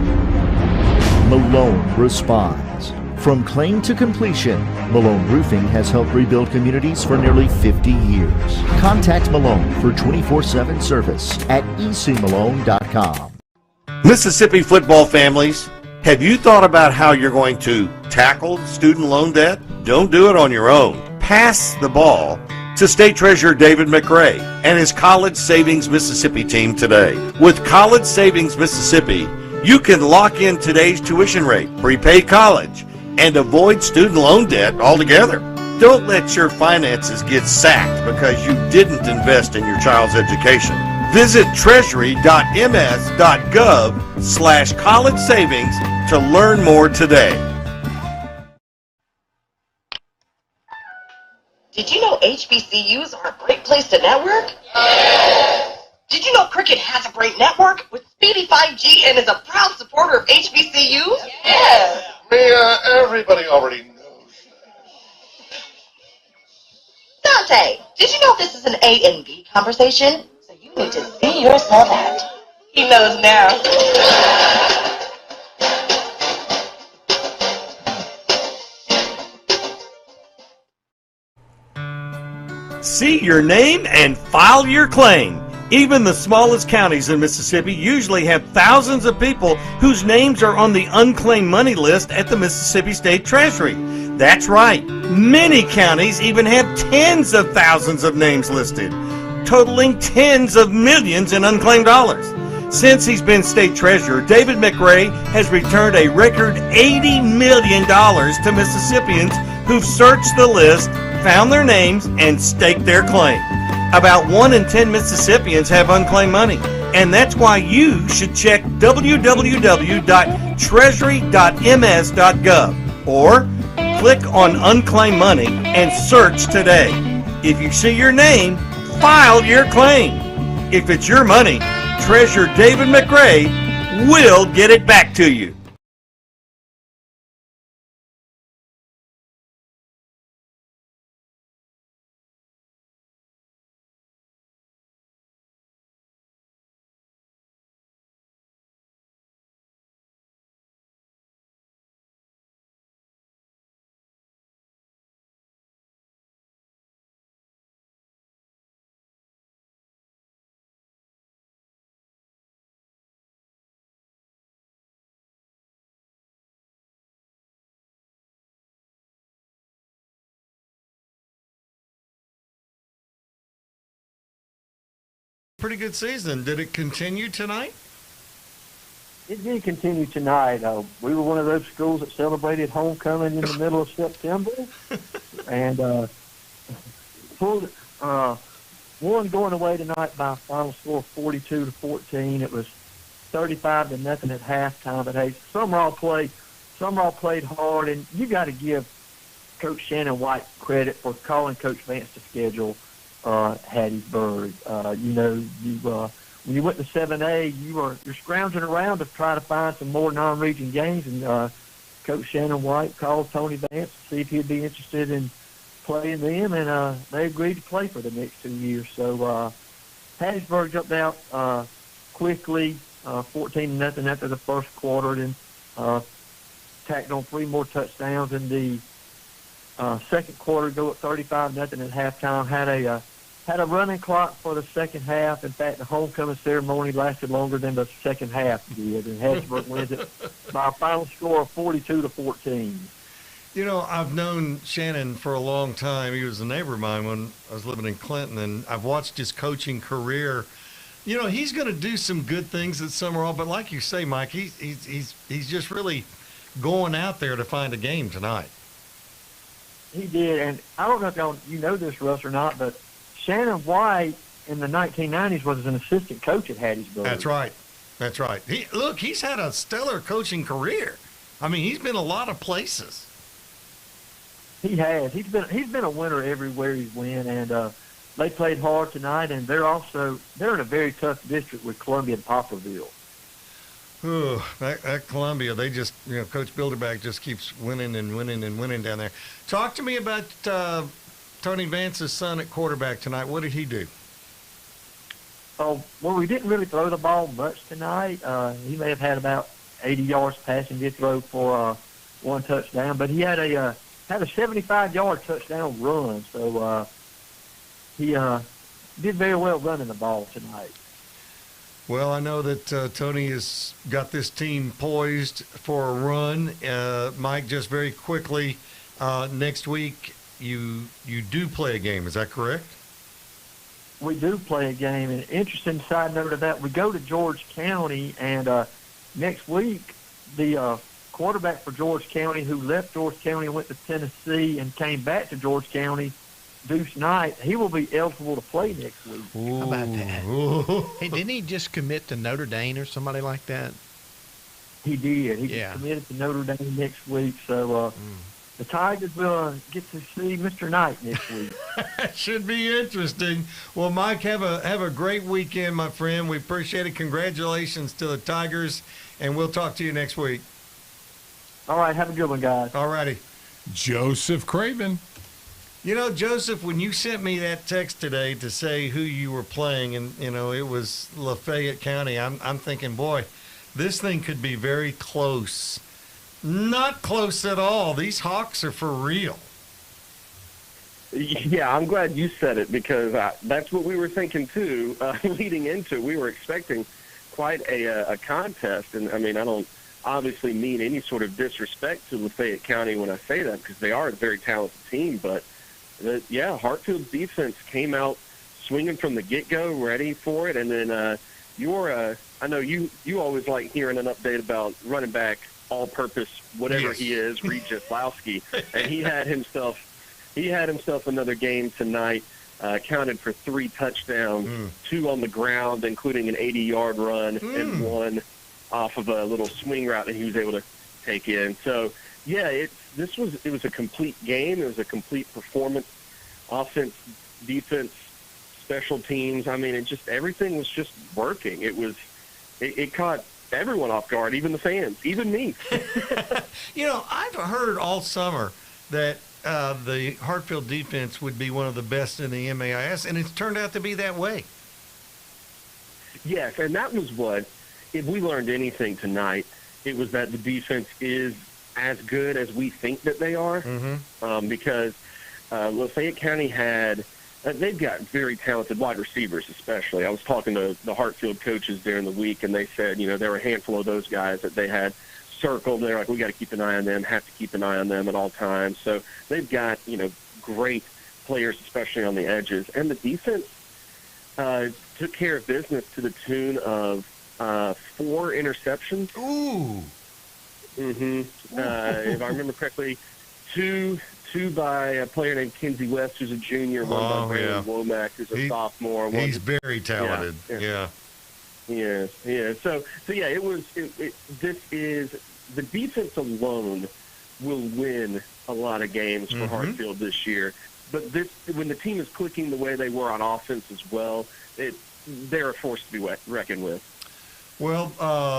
O: Malone responds. From claim to completion, Malone Roofing has helped rebuild communities for nearly 50 years. Contact Malone for 24/7 service at ecmalone.com.
H: Mississippi football families, have you thought about how you're going to tackle student loan debt? Don't do it on your own. Pass the ball to State Treasurer David McRae and his College Savings Mississippi team today. With College Savings Mississippi, you can lock in today's tuition rate, prepay college, and avoid student loan debt altogether. Don't let your finances get sacked because you didn't invest in your child's education. Visit treasury.ms.gov/college savings to learn more today.
F: Did you know HBCUs are a great place to network? Did you know Cricket has a great network with speedy 5G and is a proud supporter of HBCUs?
L: Yeah. Everybody already knows.
F: Dante, did you know this is an A and B conversation? So you need to see yourself out. He knows now.
H: See your name and file your claim. Even the smallest counties in Mississippi usually have thousands of people whose names are on the unclaimed money list at the Mississippi State Treasury. That's right. Many counties even have tens of thousands of names listed, totaling tens of millions in unclaimed dollars. Since he's been state treasurer, David McRae has returned a record $80 million to Mississippians who've searched the list, found their names, and staked their claim. About 1 in 10 Mississippians have unclaimed money, and that's why you should check www.treasury.ms.gov or click on Unclaimed Money and search today. If you see your name, file your claim. If it's your money, Treasurer David McRae will get it back to you.
B: Pretty good season. Did it continue tonight?
J: It did continue tonight. We were one of those schools that celebrated homecoming in the middle of September, and pulled one going away tonight by a final score of 42-14. It was 35-0 at halftime. But hey, Summerall played hard, and you got to give Coach Shannon White credit for calling Coach Vance to schedule Hattiesburg. When you went to 7A, you're scrounging around to try to find some more non-region games, and Coach Shannon White called Tony Vance to see if he'd be interested in playing them, and they agreed to play for the next 2 years. So Hattiesburg jumped out quickly, 14-0 after the first quarter, then tacked on 3 more touchdowns in the second quarter, go at 35-0 at halftime. Had a running clock for the second half. In fact, the homecoming ceremony lasted longer than the second half did, and Hattiesburg wins it by a final score of 42-14.
B: You know, I've known Shannon for a long time. He was a neighbor of mine when I was living in Clinton, and I've watched his coaching career. You know, he's going to do some good things at Summerall, but like you say, Mike, he's just really going out there to find a game tonight.
J: He did, and I don't know if you know this, Russ, or not, but Shannon White in the 1990s was an assistant coach at Hattiesburg.
B: That's right. He's had a stellar coaching career. I mean, he's been a lot of places.
J: He has. He's been a winner everywhere he's went, and they played hard tonight. And they're in a very tough district with Columbia and Poplarville.
B: Ooh, that Columbia, they just, Coach Bilderback just keeps winning and winning and winning down there. Talk to me about Tony Vance's son at quarterback tonight. What did he do?
J: Oh, well, we didn't really throw the ball much tonight. He may have had about 80 yards passing. Did throw for 1 touchdown, but he had a 75-yard touchdown run. So he did very well running the ball tonight.
B: Well, I know that Tony has got this team poised for a run. Mike, just very quickly, next week you do play a game. Is that correct?
P: We do play a game. And interesting side note of that, we go to George County, and next week the quarterback for George County who left George County and went to Tennessee and came back to George County, Deuce Knight, he will be eligible to play next week.
C: How about that? Hey, didn't he just commit to Notre Dame or somebody like that?
P: He did. He just committed to Notre Dame next week. So the Tigers will get to see Mr. Knight next week.
B: Should be interesting. Well, Mike, have a great weekend, my friend. We appreciate it. Congratulations to the Tigers, and we'll talk to you next week.
P: All right, have a good one, guys.
B: All righty.
A: Joseph Craven.
B: You know, Joseph, when you sent me that text today to say who you were playing, and, you know, it was Lafayette County, I'm thinking, boy, this thing could be very close. Not close at all. These Hawks are for real.
Q: Yeah, I'm glad you said it, because that's what we were thinking, too, leading into. We were expecting quite a contest. And, I mean, I don't obviously mean any sort of disrespect to Lafayette County when I say that, because they are a very talented team, but Hartfield's defense came out swinging from the get-go, ready for it. And then I know you always like hearing an update about running back, all-purpose, whatever he is, Reed Jaslowski. And he had himself another game tonight, counted for 3 touchdowns, 2 on the ground, including an 80-yard run, and 1 off of a little swing route that he was able to take in. So, yeah, it was a complete game. It was a complete performance, offense, defense, special teams. I mean, everything was just working. It caught everyone off guard, even the fans, even me.
B: You know, I've heard all summer that the Hartfield defense would be one of the best in the MAIS, and it's turned out to be that way.
Q: Yes, and that was what, if we learned anything tonight, it was that the defense is as good as we think that they are, because Lafayette County they've got very talented wide receivers, especially. I was talking to the Hartfield coaches during the week, and they said, you know, there were a handful of those guys that they had circled. They're like, we got to keep an eye on them, have to keep an eye on them at all times. So they've got, you know, great players, especially on the edges. And the defense took care of business to the tune of 4 interceptions.
B: Ooh.
Q: If I remember correctly, two by a player named Kinsey West, who's a junior, one by Brandon Womack, who's a sophomore.
B: He's very talented. Yeah.
Q: So yeah, the defense alone will win a lot of games for Hartfield this year. But when the team is clicking the way they were on offense as well, they're a force to be reckoned with.
B: Well,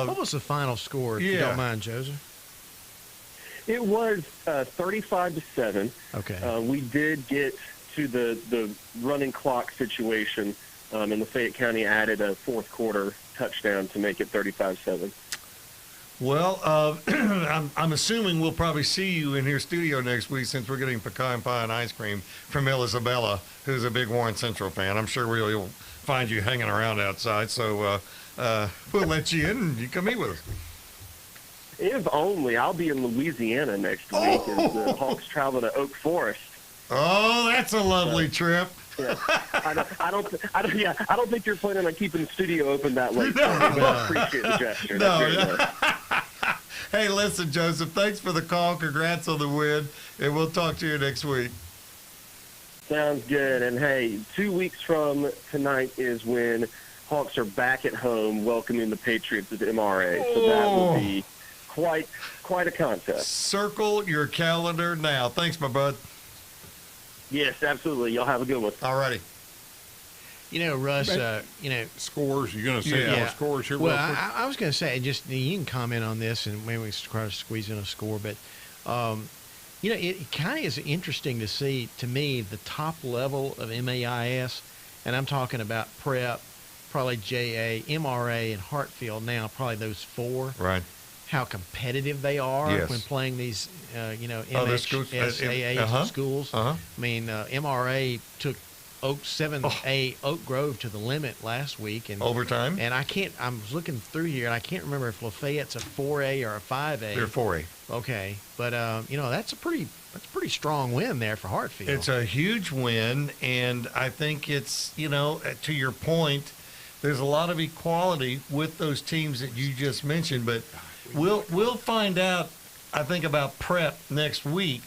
C: what was the final score, if you don't mind, Joseph?
Q: It was 35-7.
C: Okay.
Q: We did get to the running clock situation, and Lafayette County added a fourth quarter touchdown to make it 35-7.
B: Well, I'm assuming we'll probably see you in here studio next week, since we're getting pecan pie and ice cream from Isabella, who's a big Warren Central fan. I'm sure we'll find you hanging around outside, so we'll let you in and you come eat with us.
Q: If only. I'll be in Louisiana next week as the Hawks travel to Oak Forest.
B: Oh, that's a lovely trip.
Q: Yeah. I don't think you're planning on keeping the studio open that late.
B: No.
Q: But I appreciate the gesture.
B: No. Hey, listen, Joseph, thanks for the call. Congrats on the win, and we'll talk to you next week.
Q: Sounds good. And, hey, 2 weeks from tonight is when Hawks are back at home welcoming the Patriots at the MRA. So that will be quite a contest.
B: Circle your calendar now. Thanks, my bud.
Q: Yes, absolutely. Y'all have a good one.
B: All righty.
C: You know, Russ,
A: scores. You're going to say scores here?
C: Well, I was going to say, just you can comment on this, and maybe we can try to squeeze in a score. But, you know, it kind of is interesting to see, to me, the top level of MAIS, and I'm talking about prep, probably JA, MRA, and Hartfield now, probably those 4.
B: Right.
C: How competitive they are when playing these, MHSAA schools. I mean, MRA took Oak Grove to the limit last week, and
B: overtime.
C: And I was looking through here, and I can't remember if Lafayette's a 4A or a 5A.
B: They're 4A.
C: Okay, but you know, that's a pretty That's a pretty strong win there for Hartfield.
B: It's a huge win, and I think it's, to your point, there's a lot of equality with those teams that you just mentioned, but we'll find out, I think, about prep next week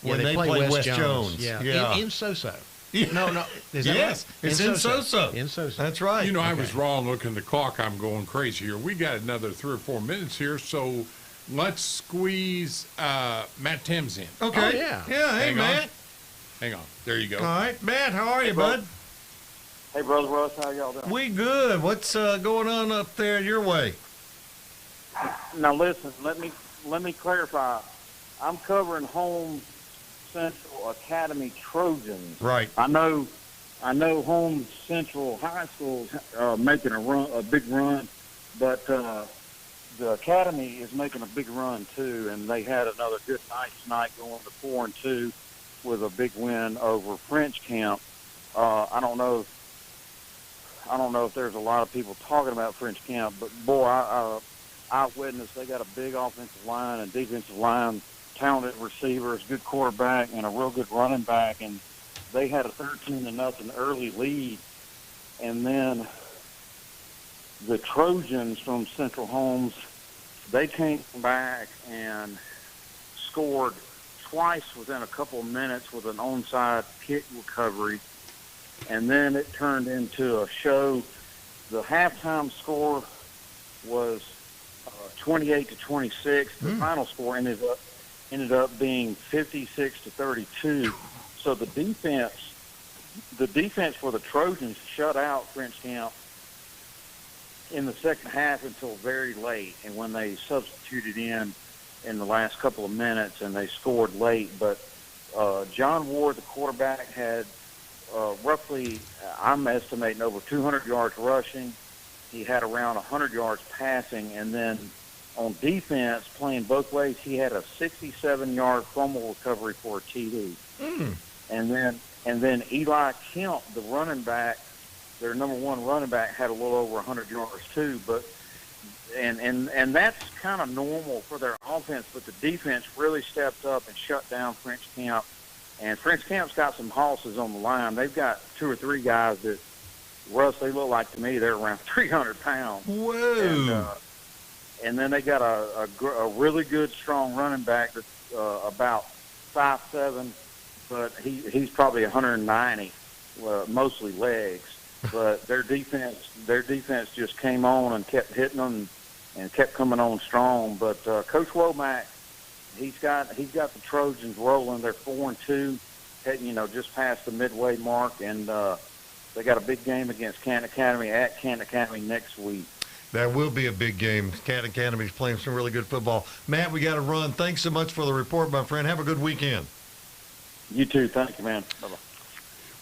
B: when they play West Jones.
C: Yeah. In Soso.
B: Yeah.
C: No. Is that
B: yes,
C: right?
B: it's in Soso.
C: In Soso.
B: That's right.
A: I was wrong looking at the clock. I'm going crazy here. We got another 3 or 4 minutes here, so let's squeeze Matt Timms in.
B: Okay.
C: Oh, yeah.
B: Yeah, hey, Matt.
A: Hang on. There you go.
B: All right. Matt, how are you, bud?
R: Hey, Brother Russ, how y'all doing?
B: We good. What's going on up there your way?
R: Now, listen, let me clarify. I'm covering Home Central Academy Trojans.
B: Right.
R: I know Home Central High School's making a big run, but the Academy is making a big run too, and they had another good night tonight, going to 4-2 with a big win over French Camp. I don't know if there's a lot of people talking about French Camp, but boy, I witnessed they got a big offensive line and defensive line, talented receivers, good quarterback, and a real good running back, and they had a 13-0 early lead, and then the Trojans from Central Homes, they came back and scored twice within a couple of minutes with an onside kick recovery, and then it turned into a show. The halftime score was 28-26. The final score ended up being 56-32. So the defense for the Trojans shut out French Camp in the second half until very late, and when they substituted in the last couple of minutes, and they scored late. But John Ward, the quarterback, had roughly, I'm estimating, over 200 yards rushing. He had around 100 yards passing, and then on defense, playing both ways, he had a 67-yard fumble recovery for a TD. And then Eli Kemp, the running back, their number one running back, had a little over 100 yards too. But and that's kind of normal for their offense, but the defense really stepped up and shut down French Camp. And French Camp's got some hosses on the line. They've got 2 or 3 guys that, Russ, they look like to me they're around 300 pounds.
B: Whoa!
R: And then they got a really good, strong running back that's about 5'7", but he's probably 190, mostly legs. But their defense just came on and kept hitting them and kept coming on strong. But Coach Womack, he's got the Trojans rolling. They're 4-2, heading just past the midway mark, and they got a big game against Canton Academy at Canton Academy next week.
B: That will be a big game. Canton Academy's playing some really good football. Matt, we got to run. Thanks so much for the report, my friend. Have a good weekend.
R: You too. Thank you, man. Bye-bye.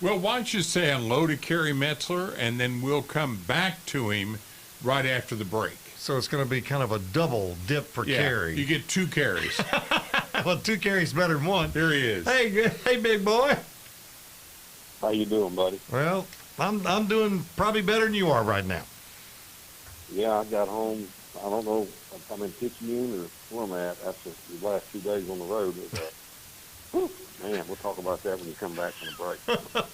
A: Well, why don't you say hello to Kerry Metzler, and then we'll come back to him right after the break.
B: So it's going to be kind of a double dip for Kerry.
A: You get 2 carries.
B: Well, 2 carries better than 1.
A: There he is.
B: Hey, big boy.
N: How you doing, buddy?
B: Well, I'm doing probably better than you are right now.
N: Yeah, I got home. I don't know if I'm in Picayune or where I'm at after the last 2 days on the road. But, man, we'll talk about that when you come back from the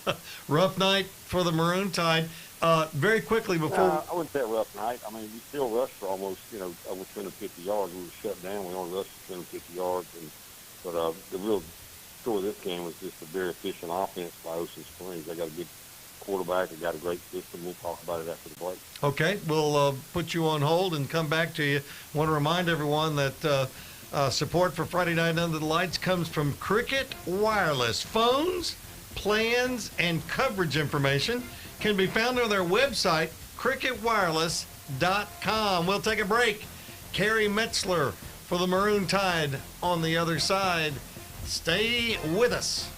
N: break.
B: Rough night for the Maroon Tide. Very quickly before...
N: I wouldn't say a rough night. I mean, we still rushed for almost, over 250 yards. We were shut down. We only rushed for 250 yards. But the real story of this game was just a very efficient offense by Ocean Springs. They got a good quarterback. They got a great system. We'll talk about it after the break.
B: Okay, we'll put you on hold and come back to you. Want to remind everyone that support for Friday Night Under the Lights comes from Cricket Wireless. Phones, plans, and coverage information can be found on their website, cricketwireless.com. We'll take a break. Kerry Metzler for the Maroon Tide on the other side. Stay with us.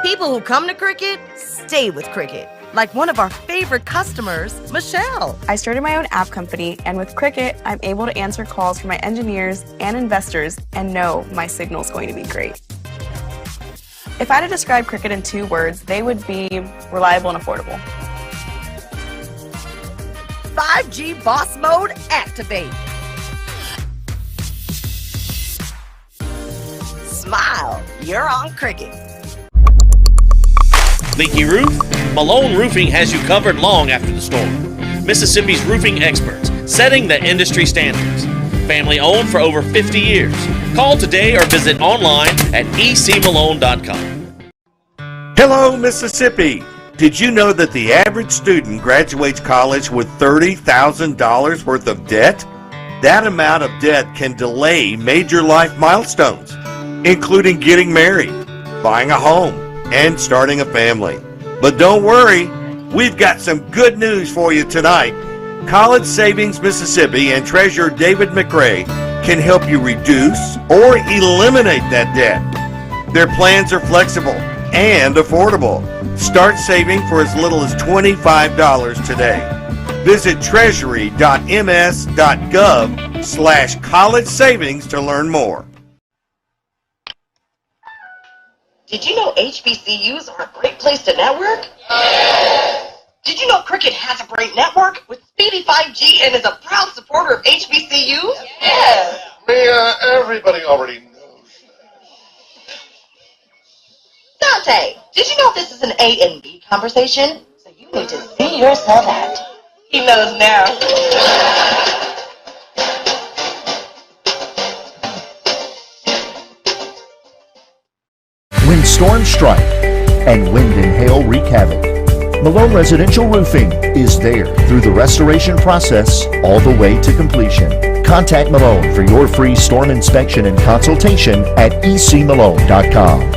S: People who come to Cricket stay with Cricket. like one of our favorite customers, Michelle.
G: I started my own app company, and with Cricket, I'm able to answer calls from my engineers and investors and know my signal's going to be great. If I had to describe Cricket in 2 words, they would be reliable and affordable.
S: 5G Boss Mode activate. Smile, you're on Cricket.
T: Leaky roof? Malone Roofing has you covered long after the storm. Mississippi's roofing experts, setting the industry standards. Family owned for over 50 years. Call today or visit online at ecmalone.com.
H: Hello, Mississippi. Did you know that the average student graduates college with $30,000 worth of debt? That amount of debt can delay major life milestones, including getting married, buying a home, and starting a family. But don't worry, we've got some good news for you tonight. College Savings Mississippi and Treasurer David McRae can help you reduce or eliminate that debt. Their plans are flexible and affordable. Start saving for as little as $25 today. Visit treasury.ms.gov/college savings to learn more.
F: Did you know HBCUs are a great place to network? Did you know Cricket has a great network with speedy 5G and is a proud supporter of HBCUs?
L: Yeah. Everybody already knows.
F: Dante, did you know this is an A and B conversation? So you need to see yourself out. He knows now.
O: When storms strike and wind and hail wreak havoc, Malone Residential Roofing is there through the restoration process all the way to completion. Contact Malone for your free storm inspection and consultation at ecmalone.com.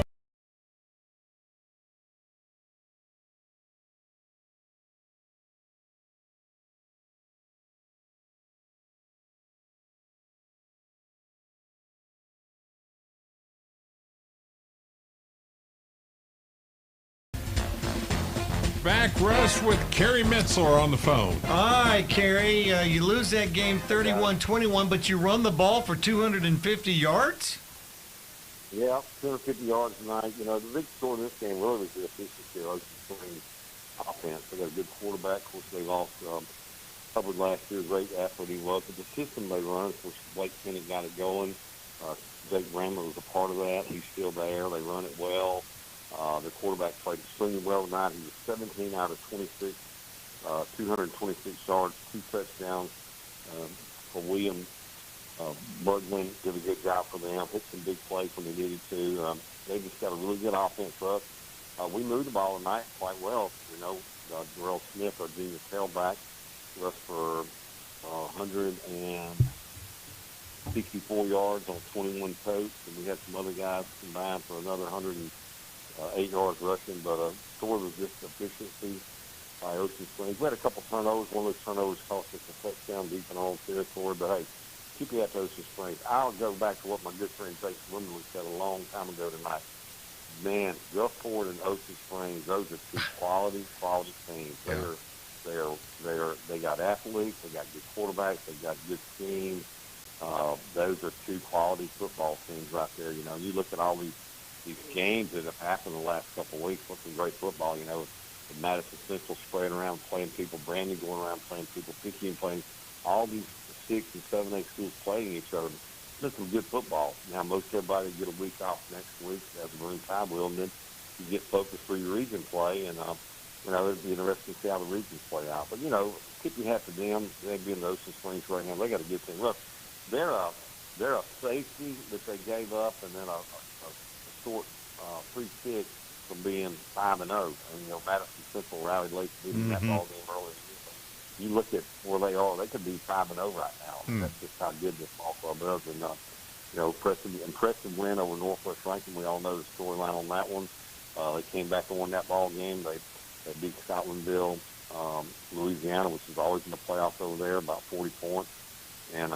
A: Back, Russ, with Kerry Metzler on the phone.
B: All right, Kerry, you lose that game 31-21, but you run the ball for 250 yards?
N: Yeah, 250 yards tonight. You know, the big story in this game really was the efficiency of Ocean Springs offense. They got a good quarterback. Of course, they lost Hubbard last year, great athlete he was. But the system they run, of course, Blake Kennett got it going. Jake Bramlett was a part of that. He's still there. They run it well. The quarterback played extremely well tonight. He was 17 out of 26, 226 yards, 2 touchdowns for William. Bergman did a good job for them, hit some big plays when they needed to. They just got a really good offense for us. We moved the ball tonight quite well. You know, Darrell Smith, our junior tailback, rushed for 164 yards on 21 totes, and we had some other guys combined for another 108 yards rushing, but story was just efficiency by Ocean Springs. We had a couple turnovers. One of those turnovers cost us a touchdown deep in our own territory, but hey, keep it at Ocean Springs. I'll go back to what my good friend Jason Wimberly said a long time ago tonight. Man, Gulfport and Ocean Springs, those are two quality teams. Yeah. They got athletes, they got good quarterbacks, they got good teams. Those are two quality football teams right there. You know, you look at all these games that have happened the last couple of weeks, some great football, you know, with Madison Central spraying around playing people, Brandon going around playing people, Picayune playing, all these 6 and 7A schools playing each other. That's some good football. Now, most everybody get a week off next week as a Marine Time will, and then you get focused for your region play, and, you know, it'd be interesting to see how the regions play out. But, you know, tip your hat to them. They'd be in the Ocean Springs right now. They got a good team. Look, they're a safety that they gave up, and then a short free kick from being 5-0. And, you know, Madison Central rallied late to beat that ball game early. You look at where they are; they could be 5-0 right now. That's just how good this ball club is. And you know, impressive win over Northwest Rankin. We all know the storyline on that one. They came back and won that ball game. They beat Scotlandville, Louisiana, which is always in the playoffs over there, about 40 points. And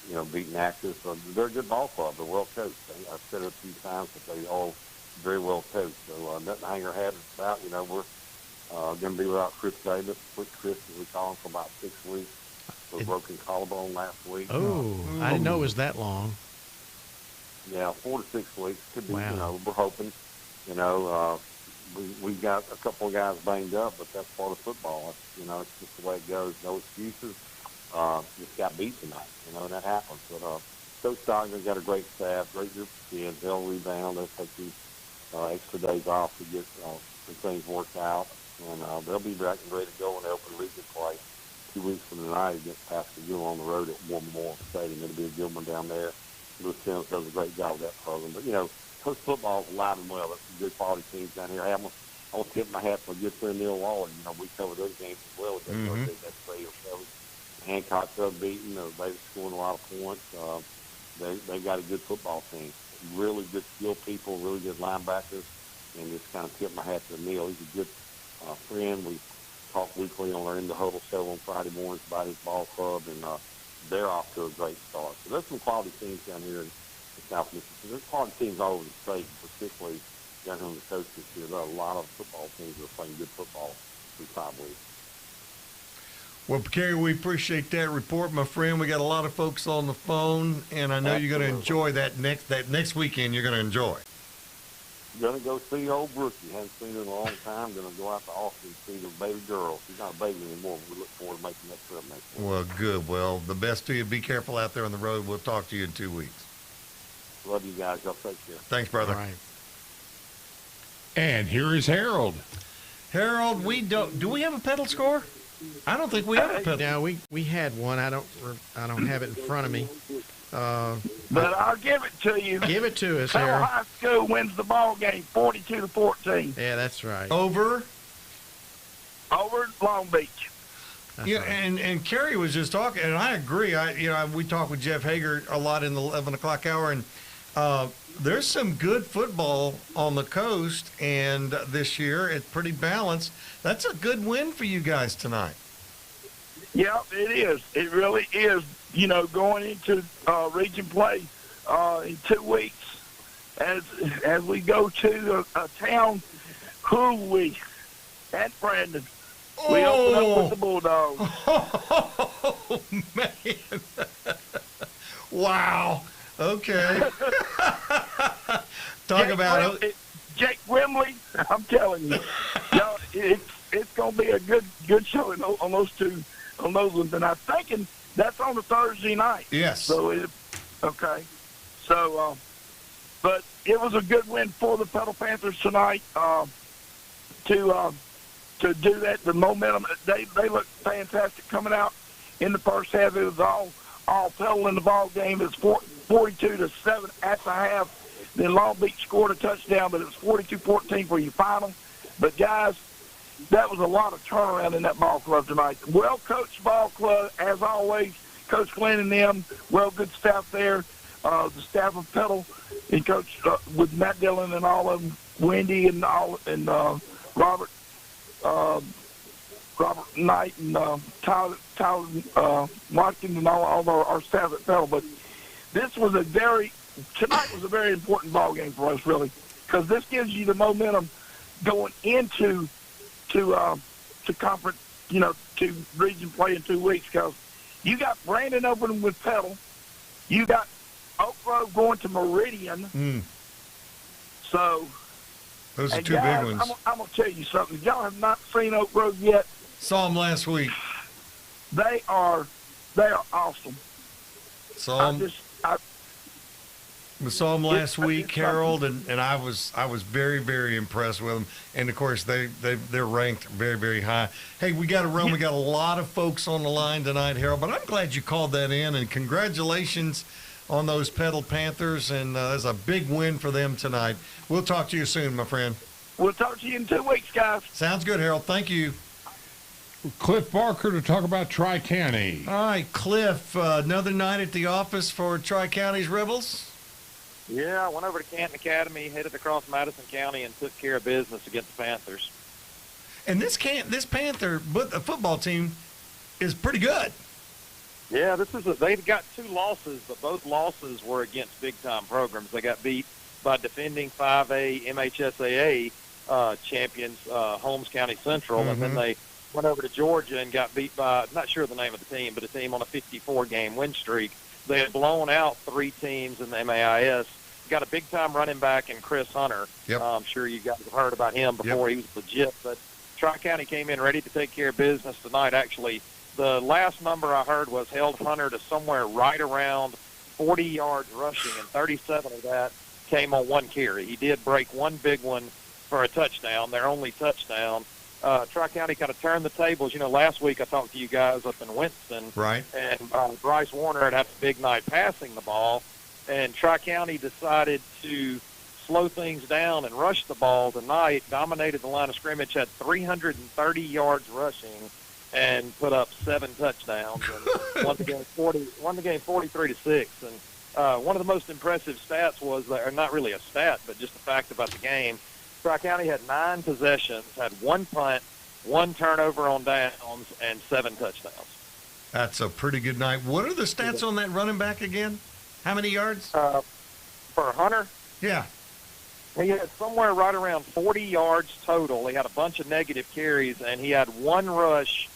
N: you know, beating Axis. So they're a good ball club. They're well coached. I've said it a few times, but they all very well coached. So nothing to hang our head about. You know, we're Going to be without Chris Davis. Chris, as we call him, for about 6 weeks. Was broken collarbone last week.
C: Oh, I didn't know it was that long.
N: Yeah, 4 to 6 weeks. Could be,
C: Wow.
N: we're hoping. We got a couple of guys banged up, but that's part of football. It's just the way it goes. No excuses. Just got beat tonight, and that happens. But Coach Stockton's got a great staff, great group of kids. They'll rebound. They'll take these extra days off to get some things worked out, and they'll be back and ready to go when they open region play 2 weeks from tonight against Pascagoula on the road at War Memorial Stadium. It'll be a good one down there. Lewis Sims does a great job with that program. But, Coach football's alive and well. There's some good quality teams down here. I want to tip my hat for a good friend, Neil Waller. We cover those games as well. That's great. Hancock's unbeaten. They're scoring a lot of points. They've got a good football team. Really good skilled people, really good linebackers. And just kind of tip my hat to Neil. He's a good friend. We talk weekly on our In the Huddle show on Friday mornings about his ball club, and they're off to a great start. So there's some quality teams down here in South Mississippi. There's quality teams all over the state, particularly down here on the coast this year. There are a lot of football teams that are playing good football through 5 weeks.
B: Well, Kerry, we appreciate that report, my friend. We got a lot of folks on the phone, and I know you're going to enjoy that next weekend. You're going to enjoy.
N: Going to go see old Brookie. Haven't seen her in a long time. Going to go out to Austin and see the baby girl. She's not a baby anymore, but we look forward to making that trip next week.
B: Well, good. Well, the best to you. Be careful out there on the road. We'll talk to you in 2 weeks.
N: Love you guys. Y'all take care.
B: Thanks, brother.
C: All right.
A: And here is Harold.
B: Harold, do we have a pedal score? I don't think we have a pedal.
C: Yeah, we had one. I don't have it in front of me.
U: But I'll give it to you.
C: Give it to us,
U: Pell
C: Harold.
U: High School wins the ball game, 42-14.
C: Yeah, that's right.
B: Over
U: Long Beach.
C: That's
B: Yeah,
C: right.
B: and Kerry was just talking, and I agree. We talked with Jeff Hager a lot in the 11 o'clock hour, and there's some good football on the coast, and this year it's pretty balanced. That's a good win for you guys tonight.
U: Yeah, it is. It really is. Going into region play in 2 weeks, as we go to a town, Hooley and Brandon. We open up with the Bulldogs.
B: Oh, man. Wow. Okay.
U: Jake Wimley, I'm telling you, it's going to be a good show on those ones. And I'm thinking that's on a Thursday night.
B: Yes.
U: So but it was a good win for the Petal Panthers tonight to do that. The momentum, they looked fantastic coming out in the first half. It was all Petal in the ball game. It was 42-7 at the half. Then Long Beach scored a touchdown, but it was 42-14 for your final. But guys, that was a lot of turnaround in that ball club tonight. Well-coached ball club, as always. Coach Glenn and them, good staff there. The staff of Petal and Coach with Matt Dillon and all of them, Wendy and Robert Knight and Tyler Watkins and all of our staff at Petal. But tonight was a very important ball game for us, really, because this gives you the momentum going into conference, to region play in 2 weeks, because you got Brandon opening with Petal, you got Oak Grove going to Meridian. So
B: those are two
U: guys,
B: big ones.
U: I'm gonna tell you something. If y'all have not seen Oak Grove yet,
B: Saw them last week.
U: They are awesome.
B: We saw them last week, Harold, and I was very, very impressed with them. And of course, they're ranked very, very high. Hey, we got to run. We got a lot of folks on the line tonight, Harold. But I'm glad you called that in, and congratulations on those Petal Panthers. And there's a big win for them tonight. We'll talk to you soon, my friend.
U: We'll talk to you in 2 weeks, guys.
B: Sounds good, Harold. Thank you.
A: Cliff Barker to talk about Tri-County.
B: All right, Cliff. Another night at the office for Tri-County's Rebels.
V: Yeah, I went over to Canton Academy, headed across Madison County, and took care of business against the Panthers.
B: And this Panther football team is pretty good.
V: Yeah, they've got 2 losses, but both losses were against big-time programs. They got beat by defending 5A MHSAA champions, Holmes County Central, and then they went over to Georgia and got beat by, not sure the name of the team, but a team on a 54-game win streak. They had blown out 3 teams in the MAIS. Got a big-time running back in Chris Hunter.
B: Yep.
V: I'm sure you guys have heard about him before. He was legit. But Tri-County came in ready to take care of business tonight. Actually, the last number I heard was held Hunter to somewhere right around 40 yards rushing, and 37 of that came on 1 carry. He did break 1 big one for a touchdown, their only touchdown. Tri-County kind of turned the tables. You know, last week I talked to you guys up in Winston.
B: Right.
V: And Bryce Warner had a big night passing the ball, and Tri-County decided to slow things down and rush the ball tonight, dominated the line of scrimmage, had 330 yards rushing, and put up 7 touchdowns, and won the game 43-6. And one of the most impressive stats was, or not really a stat, but just a fact about the game, Tri-County had 9 possessions, had 1 punt, 1 turnover on downs, and 7 touchdowns.
B: That's a pretty good night. What are the stats on that running back again? How many yards?
V: For Hunter?
B: Yeah.
V: He had somewhere right around 40 yards total. He had a bunch of negative carries, and he had 1 rush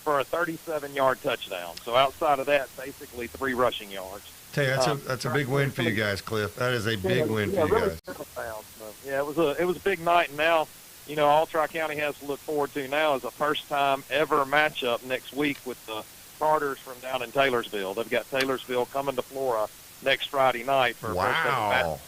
V: for a 37-yard touchdown. So outside of that, basically 3 rushing yards.
B: Tell you, that's a big win for you guys, Cliff. That is a big win for you
V: really
B: guys.
V: Yeah, it was a big night, and now, you know, all Tri-County has to look forward to now is a first-time ever matchup next week with the Carters from down in Taylorsville. They've got Taylorsville coming to Flora next Friday night for a
B: wow.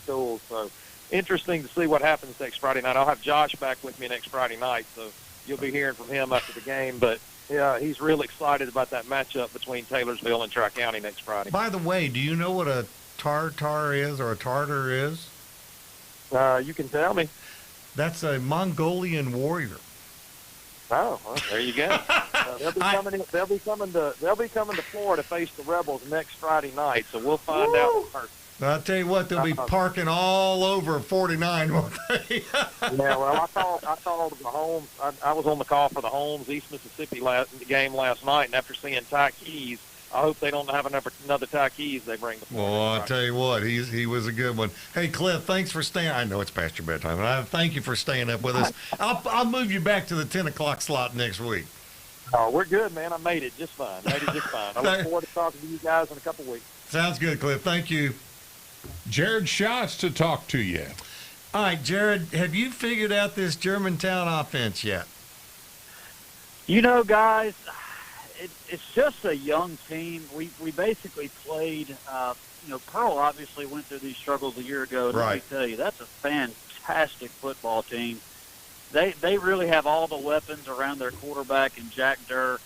V: schools. So interesting to see what happens next Friday night. I'll have Josh back with me next Friday night, so you'll be hearing from him after the game. But yeah, he's real excited about that matchup between Taylorsville and Tri-County next Friday.
B: By the way, do you know what a tartar is or a tartar is?
V: You can tell me.
B: That's a Mongolian warrior.
V: Oh, well, there you go. They'll be coming to Florida to face the Rebels next Friday night, so we'll find out first.
B: I'll tell you what, they'll be parking all over 49, won't they?
V: Yeah, well, I called the Holmes. I was on the call for the Holmes East Mississippi game last night, and after seeing Ty Keys, I hope they don't have another Ty Keys they bring to Florida.
B: Well, I'll tell you what, he was a good one. Hey, Cliff, thanks for staying. I know it's past your bedtime, but I thank you for staying up with us. I'll move you back to the 10 o'clock slot next week.
V: Oh, we're good, man. I made it just fine. I look forward to talking to you guys in a couple weeks.
B: Sounds good, Cliff. Thank you.
A: Jared Schatz to talk to you.
B: All right, Jared, have you figured out this Germantown offense yet?
D: You know, guys, it's just a young team. We basically played, Pearl obviously went through these struggles a year ago. And
B: right.
D: Let me tell you, that's a fantastic football team. They really have all the weapons around their quarterback and Jack Durr.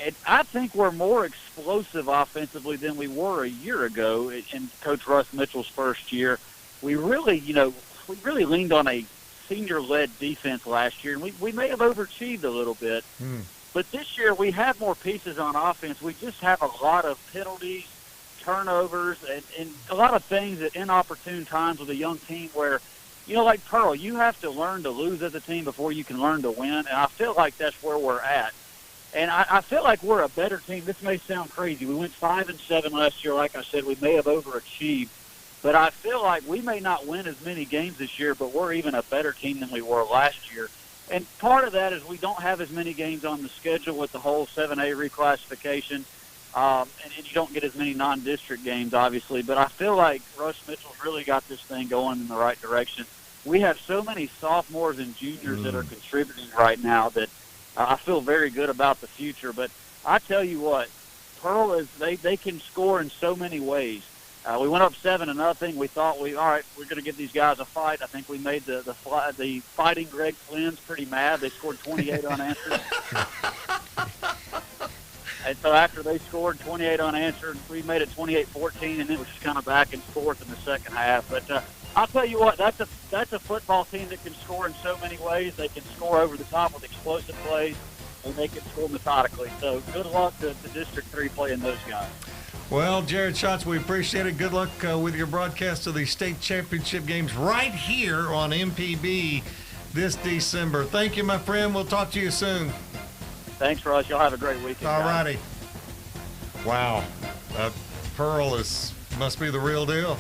D: And I think we're more explosive offensively than we were a year ago in Coach Russ Mitchell's first year. We really leaned on a senior-led defense last year, and we may have overachieved a little bit. But this year we have more pieces on offense. We just have a lot of penalties, turnovers, and a lot of things at inopportune times with a young team where, like Pearl, you have to learn to lose as a team before you can learn to win, and I feel like that's where we're at. And I feel like we're a better team. This may sound crazy. We went 5-7 last year. Like I said, we may have overachieved. But I feel like we may not win as many games this year, but we're even a better team than we were last year. And part of that is we don't have as many games on the schedule with the whole 7A reclassification, and you don't get as many non-district games, obviously. But I feel like Russ Mitchell's really got this thing going in the right direction. We have so many sophomores and juniors that are contributing right now that I feel very good about the future. But I tell you what, Pearl they can score in so many ways. We went up 7-0. We thought we're going to give these guys a fight. I think we made the fighting Greg Flynn's pretty mad. They scored 28 unanswered. And so after they scored 28 unanswered, we made it 28-14, and it was just kind of back and forth in the second half. But I'll tell you what, that's a football team that can score in so many ways. They can score over the top with explosive plays, and they can score methodically. So good luck to District 3 playing those guys.
B: Well, Jared Schatz, we appreciate it. Good luck with your broadcast of the state championship games right here on MPB this December. Thank you, my friend. We'll talk to you soon.
D: Thanks, Russ. Y'all have a great weekend.
B: All righty. Wow. Pearl must be the real deal.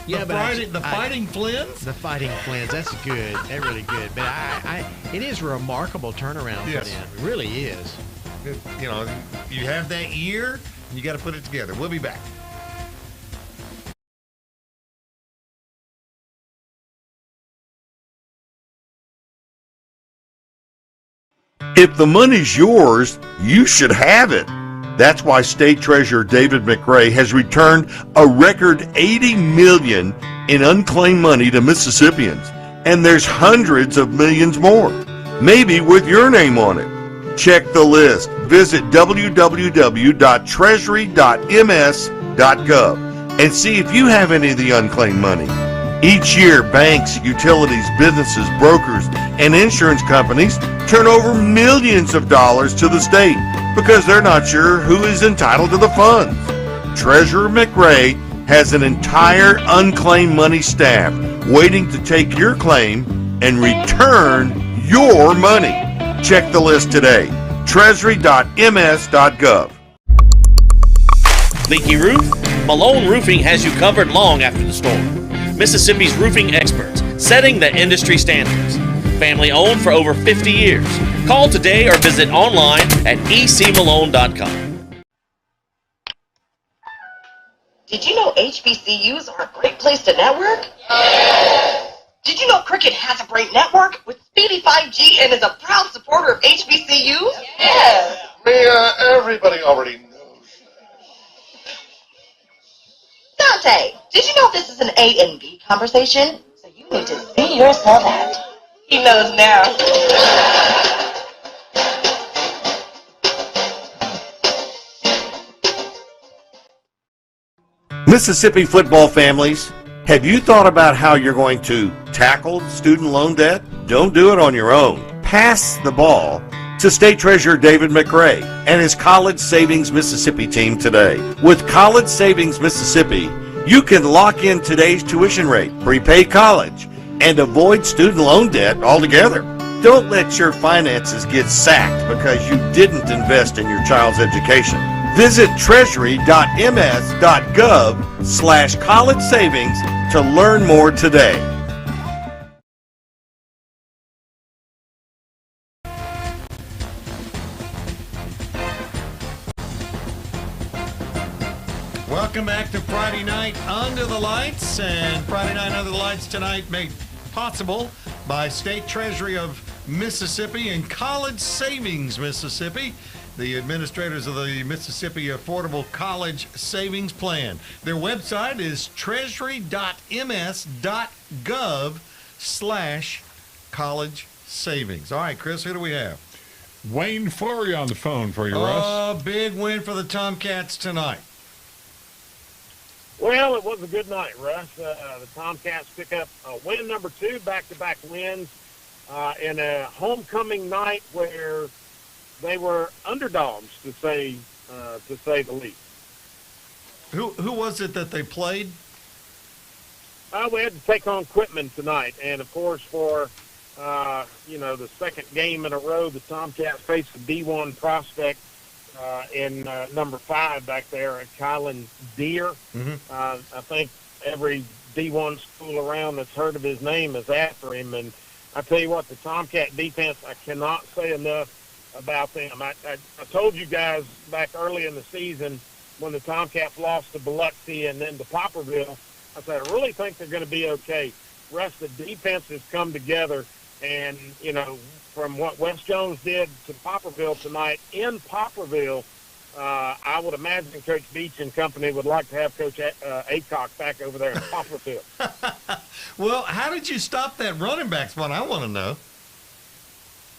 C: Yeah, but
B: Fighting Flins?
C: The Fighting Flins. That's good. That's really good. But it is a remarkable turnaround for them. It really is.
B: You know, you have that year, you got to put it together. We'll be back.
H: If the money's yours, you should have it. That's why State Treasurer David McRae has returned a record $80 million in unclaimed money to Mississippians. And there's hundreds of millions more, maybe with your name on it. Check the list. Visit www.treasury.ms.gov and see if you have any of the unclaimed money. Each year, banks, utilities, businesses, brokers, and insurance companies turn over millions of dollars to the state because they're not sure who is entitled to the funds. Treasurer McRae has an entire unclaimed money staff waiting to take your claim and return your money. Check the list today. Treasury.ms.gov.
T: Leaky roof? Malone Roofing has you covered long after the storm. Mississippi's roofing experts, setting the industry standards. Family owned for over 50 years. Call today or visit online at ecmalone.com.
F: Did you know HBCUs are a great place to network? Did you know Cricket has a great network with speedy 5G and is a proud supporter of HBCUs?
L: Yes. Everybody already knows.
F: Dante, did you know this is an A and B conversation? So you need to see yourself out. He knows now.
H: Mississippi football families, have you thought about how you're going to tackle student loan debt? Don't do it on your own. Pass the ball to State Treasurer David McRae and his College Savings Mississippi team today. With College Savings Mississippi, you can lock in today's tuition rate, prepay college, and avoid student loan debt altogether. Don't let your finances get sacked because you didn't invest in your child's education. Visit treasury.ms.gov/college savings to learn more today.
B: Welcome back to Friday Night Under the Lights. And Friday Night Under the Lights tonight made possible by State Treasury of Mississippi and College Savings Mississippi, the administrators of the Mississippi Affordable College Savings Plan. Their website is treasury.ms.gov/college savings. All right, Chris, who do we have?
A: Wayne Fleury on the phone for you, Russ.
B: Oh, big win for the Tomcats tonight.
V: Well, it was a good night, Russ. The Tomcats pick up win number 2, back-to-back wins in a homecoming night where they were underdogs, to say the least.
B: Who was it that they played?
V: We had to take on Quitman tonight, and of course, for the second game in a row, the Tomcats faced a D1 prospect in number 5 back there at Kylan Deere.
B: Mm-hmm.
V: I think every D1 school around that's heard of his name is after him. And I tell you what, the Tomcat defense, I cannot say enough about them. I told you guys back early in the season when the Tomcats lost to Biloxi and then to Poplarville, I said, I really think they're going to be okay. Russ, the defense has come together. And, from what West Jones did to Poplarville tonight in Poplarville, I would imagine Coach Beach and company would like to have Coach Aycock back over there in Poplarville.
B: Well, how did you stop that running back spot? I want to know.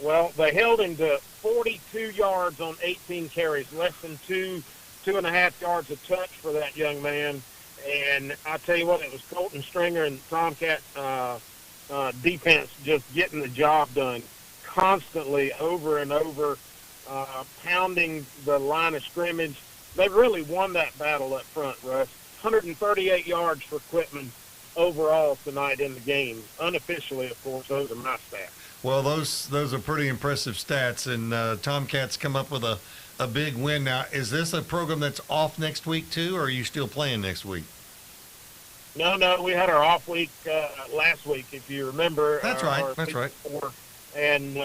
V: Well, they held him to 42 yards on 18 carries, less than 2.5 yards a touch for that young man. And I tell you what, it was Colton Stringer and Tomcat defense just getting the job done constantly over and over, pounding the line of scrimmage. They really won that battle up front, Russ. 138 yards for Quitman overall tonight in the game. Unofficially, of course, those are my stats.
B: Well, those are pretty impressive stats, and Tomcats come up with a big win. Now, is this a program that's off next week too, or are you still playing next week?
N: No, we had our off week last week, if you remember.
B: That's right. That's right.
N: Before. And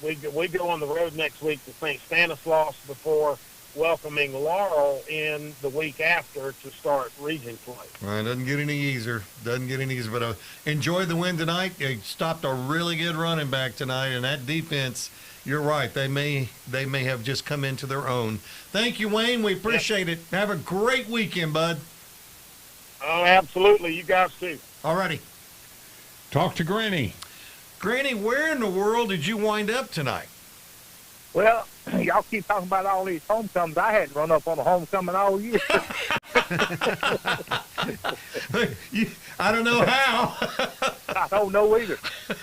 N: we go on the road next week to St. Stanislaus before welcoming Laurel in the week after to start region play.
B: Well, it doesn't get any easier. But enjoy the win tonight. They stopped a really good running back tonight, and that defense, you're right. They may have just come into their own. Thank you, Wayne. We appreciate it. Have a great weekend, bud.
N: Oh, absolutely. You guys too.
B: All righty.
A: Talk to Granny.
B: Granny, where in the world did you wind up tonight?
U: Well, y'all keep talking about all these homecomings. I hadn't run up on a homecoming all year.
B: I don't know how.
U: I don't know either.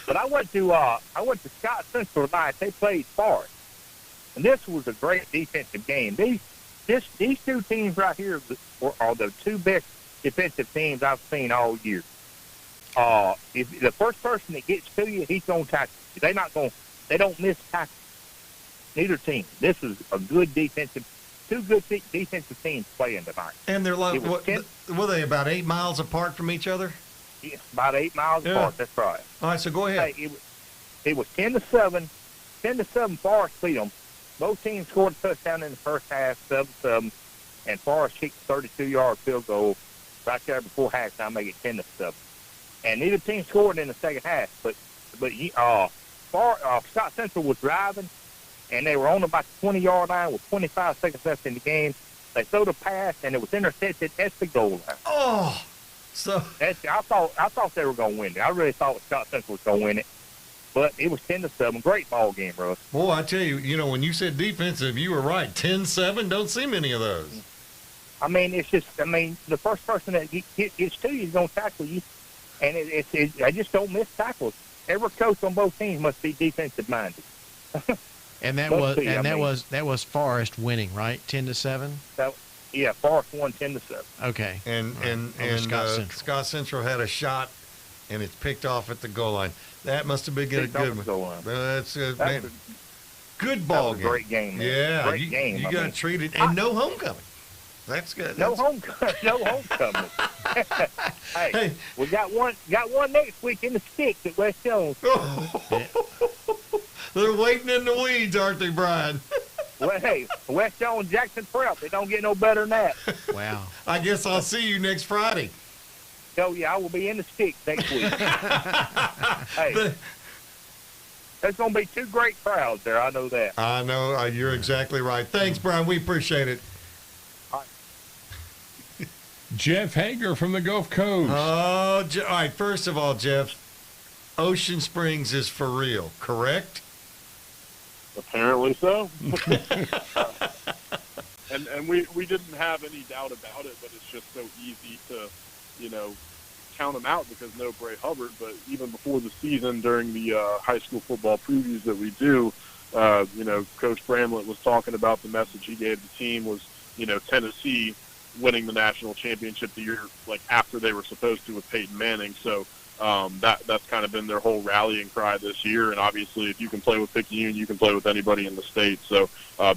U: But I went to Scott Central tonight. They played Forest, and this was a great defensive game. These two teams right here are the two best defensive teams I've seen all year. If the first person that gets to you, he's gonna tackle you. They don't miss tackles. Neither team. This is a good two good defensive teams playing tonight.
B: And they're like, were they about 8 miles apart from each other?
U: Yeah, about 8 miles apart. That's right.
B: All right, so go ahead.
U: Hey, it was 10-7. 10-7. Forest beat them. Both teams scored a touchdown in the first half, 7-7, and Forest kicked a 32-yard field goal right there before halftime, make it 10-7. And neither team scored in the second half, but Scott Central was driving, and they were on about the 20-yard line with 25 seconds left in the game. They threw the pass, and it was intercepted at the goal line.
B: Oh, so
U: I thought they were going to win it. I really thought Scott Central was going to win it, but it was 10-7. Great ball game, Russ.
B: Boy, I tell you, when you said defensive, you were right. 10-7. Don't see many of those.
U: I mean, the first person that gets to you is going to tackle you, and I just don't miss tackles. Every coach on both teams must be defensive minded.
C: And that was Forest winning, right? 10-7.
U: Yeah, Forest won 10-7.
C: Okay.
B: And Scott Central had a shot, and it's picked off at the goal line. That must have been a good one. That's good, man. Good ball game.
U: Great game. Man.
B: Yeah,
U: great game.
B: You got to treat it, and no homecoming. That's good.
U: No homecoming. Hey, we got one next week in the sticks at West Jones.
B: They're waiting in the weeds, aren't they, Brian?
U: Well, hey, West Jones, Jackson Prep. They don't get no better than that.
C: Wow.
B: I guess I'll see you next Friday.
U: Oh, yeah, I will be in the sticks next week. Hey, there's going to be two great crowds there. I know that.
B: I know. You're exactly right. Thanks, Brian. We appreciate it.
A: Jeff Hager from the Gulf Coast.
B: Oh, all right. First of all, Jeff, Ocean Springs is for real, correct?
E: Apparently so. and we didn't have any doubt about it, but it's just so easy to, count them out because no Bray Hubbard. But even before the season, during the high school football previews that we do, Coach Bramlett was talking about the message he gave the team was, Tennessee winning the national championship the year after they were supposed to with Peyton Manning. So that's kind of been their whole rallying cry this year. And obviously, if you can play with Picayune, you can play with anybody in the state. So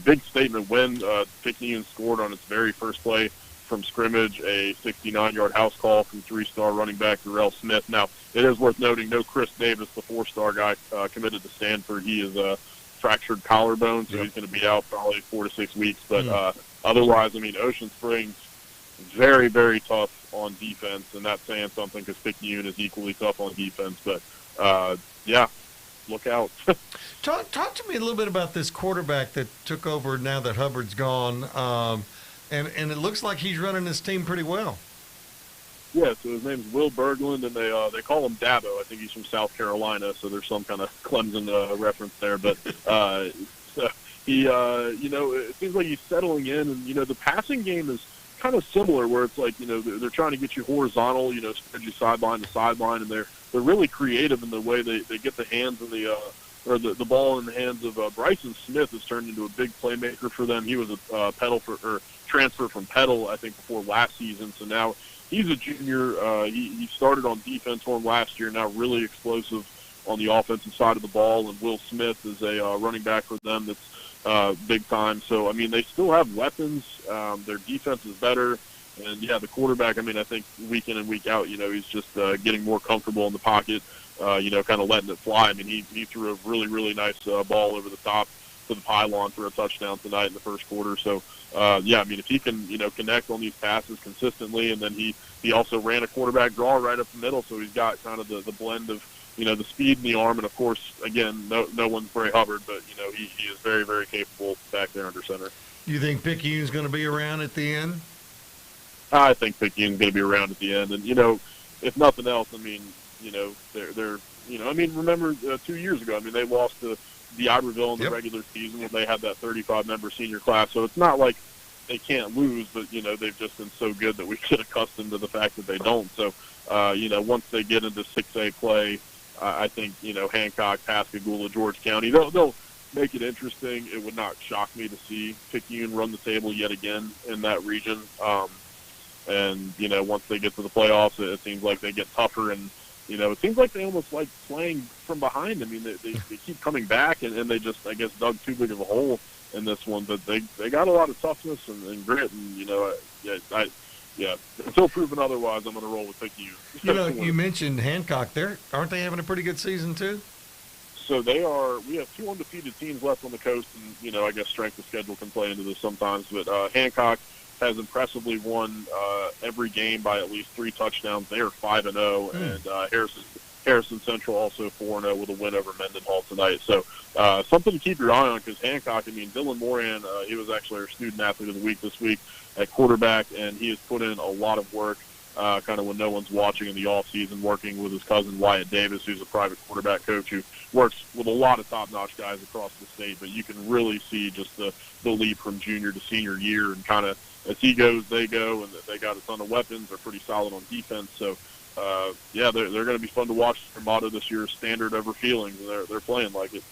E: big statement win. Picayune scored on its very first play from scrimmage, a 69-yard house call from 3-star running back Darrell Smith. Now, it is worth noting no Chris Davis, the 4-star guy committed to Stanford. He is a fractured collarbone, so he's going to be out probably 4 to 6 weeks. But otherwise, Ocean Springs, very, very tough on defense, and that's saying something because Picayune is equally tough on defense. But, look out.
B: Talk to me a little bit about this quarterback that took over now that Hubbard's gone, and it looks like he's running his team pretty well.
E: Yeah, so his name's Will Berglund, and they call him Dabo. I think he's from South Carolina, so there's some kind of Clemson reference there. But so he, it seems like he's settling in, and the passing game is kind of similar, where it's like they're trying to get you horizontal, spread you sideline to sideline, and they're really creative in the way they get the hands in the ball in the hands of Bryson Smith has turned into a big playmaker for them. He was a transfer from Petal, I think, before last season, so now he's a junior. He started on defense for him last year, now really explosive on the offensive side of the ball, and Will Smith is a running back for them that's big time. So, they still have weapons. Their defense is better. And yeah, the quarterback, I mean, I think week in and week out, he's just getting more comfortable in the pocket, kind of letting it fly. I mean, he threw a really, really nice ball over the top to the pylon for a touchdown tonight in the first quarter. So, yeah, I mean, if he can, connect on these passes consistently, and then he also ran a quarterback draw right up the middle, so he's got kind of the blend of, the speed and the arm, and of course, again, no one's Bray Hubbard, but, he is very, very capable back there under center.
B: You think Picayune's going to be around at the end?
E: I think Picayune's going to be around at the end, and, if nothing else, I mean, they're I mean, remember 2 years ago, I mean, they lost to D'Iberville in the regular season when they had that 35-member senior class. So it's not like they can't lose, but, they've just been so good that we get accustomed to the fact that they don't. So, once they get into 6A play, I think, Hancock, Pascagoula, George County, they'll make it interesting. It would not shock me to see Picayune run the table yet again in that region. And, once they get to the playoffs, it seems like they get tougher, and, it seems like they almost like playing from behind. I mean, they keep coming back, and they just, I guess, dug too big of a hole in this one. But they got a lot of toughness and grit, and, until proven otherwise, I'm going to roll with Picayune.
B: You mentioned Hancock there. Aren't they having a pretty good season, too?
E: So we have 2 undefeated teams left on the coast, and, I guess strength of schedule can play into this sometimes. But Hancock has impressively won every game by at least 3 touchdowns. They are 5-0, and Harrison Central also 4-0 with a win over Mendenhall tonight. So something to keep your eye on, because Hancock, I mean, Dylan Moran, he was actually our student athlete of the week this week at quarterback, and he has put in a lot of work kind of when no one's watching in the offseason, working with his cousin Wyatt Davis, who's a private quarterback coach who works with a lot of top-notch guys across the state. But you can really see just the leap from junior to senior year, and kind of as he goes, they go, and they got a ton of weapons. They're pretty solid on defense. So, they're going to be fun to watch. Their motto this year is standard over feelings, and they're playing like it.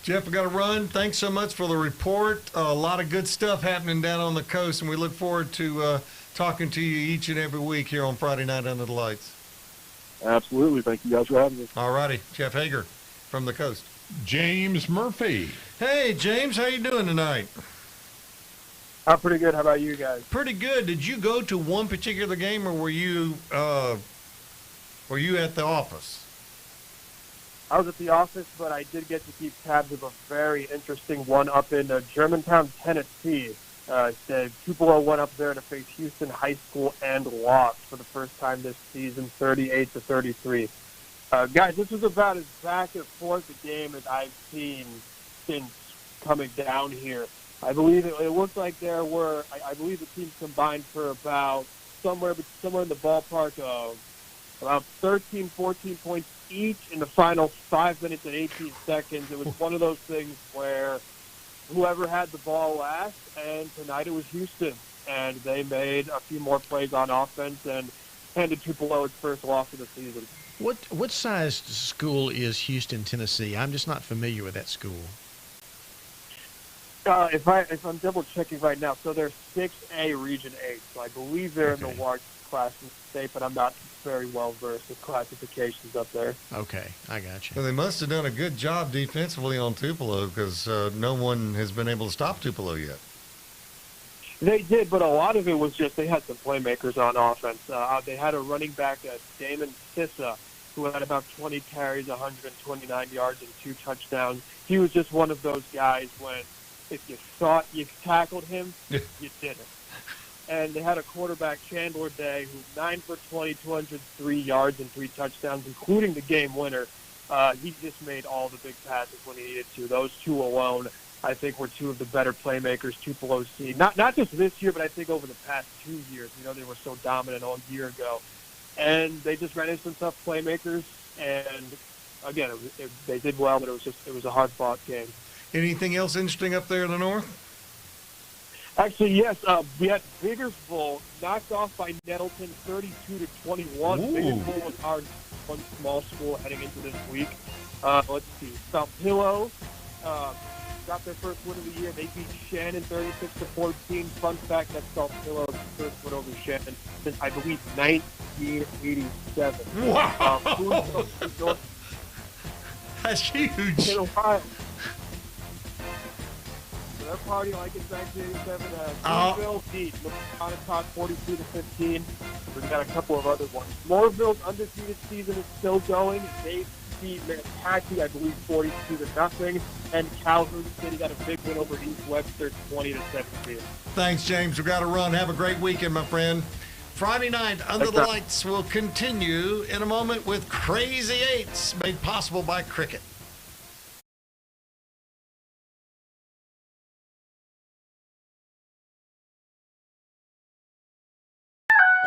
B: Jeff, we got to run. Thanks so much for the report. A lot of good stuff happening down on the coast, and we look forward to talking to you each and every week here on Friday Night Under the Lights.
E: Absolutely. Thank you guys for having me.
B: All righty. Jeff Hager from the coast.
A: James Murphy.
B: Hey, James. How you doing tonight?
I: I'm pretty good. How about you guys?
B: Pretty good. Did you go to one particular game, or were you at the office?
I: I was at the office, but I did get to keep tabs of a very interesting one up in Germantown, Tennessee. The Tupelo went up there to face Houston High School and lost for the first time this season, 38-33. Guys, this was about as back and forth a game as I've seen since coming down here. I believe it looked like there were, I believe the teams combined for about somewhere in the ballpark of about 13, 14 points each in the final 5 minutes and 18 seconds. It was one of those things where whoever had the ball last, and tonight it was Houston, and they made a few more plays on offense and handed Tupelo its first loss of the season.
C: What size school is Houston, Tennessee? I'm just not familiar with that school.
I: If I'm double checking right now, so they're 6A Region 8, so I believe they're in the largest class in the state, but I'm not very well versed with classifications up there.
C: Okay, I got you.
B: Well, they must have done a good job defensively on Tupelo, because no one has been able to stop Tupelo yet.
I: They did, but a lot of it was just they had some playmakers on offense. They had a running back, Damon Sissa, who had about 20 carries, 129 yards, and 2 touchdowns. He was just one of those guys when if you thought you tackled him, you didn't. And they had a quarterback, Chandler Day, who 9 for 20, 203 yards and 3 touchdowns, including the game winner. He just made all the big passes when he needed to. Those 2 alone, I think, were 2 of the better playmakers Tupelo's seen. Not just this year, but I think over the past 2 years. They were so dominant all year ago. And they just ran into some tough playmakers. And, again, they did well, but it was a hard-fought game.
B: Anything else interesting up there in the north?
I: Actually, yes. We had Biggersville knocked off by Nettleton 32-21. Biggersville was our one small school heading into this week. Let's see. South Pillow got their first win of the year. They beat Shannon 36-14. Fun fact, that's South Pillow's first win over Shannon since, I believe, 1987.
B: Wow! That's huge.
I: In Ohio. They're partying like it's 1987.
B: Oh.
I: Moorville beat Montauk 42-15. We've got a couple of other ones. Moorville's undefeated season is still going. They beat Manhattan, I believe, 42-0. And Calhoun City got a big win over East Webster, 20-17.
B: Thanks, James. We've got to run. Have a great weekend, my friend. Friday night, Under the Lights will continue in a moment with Cra-Z-8s, made possible by Cricket.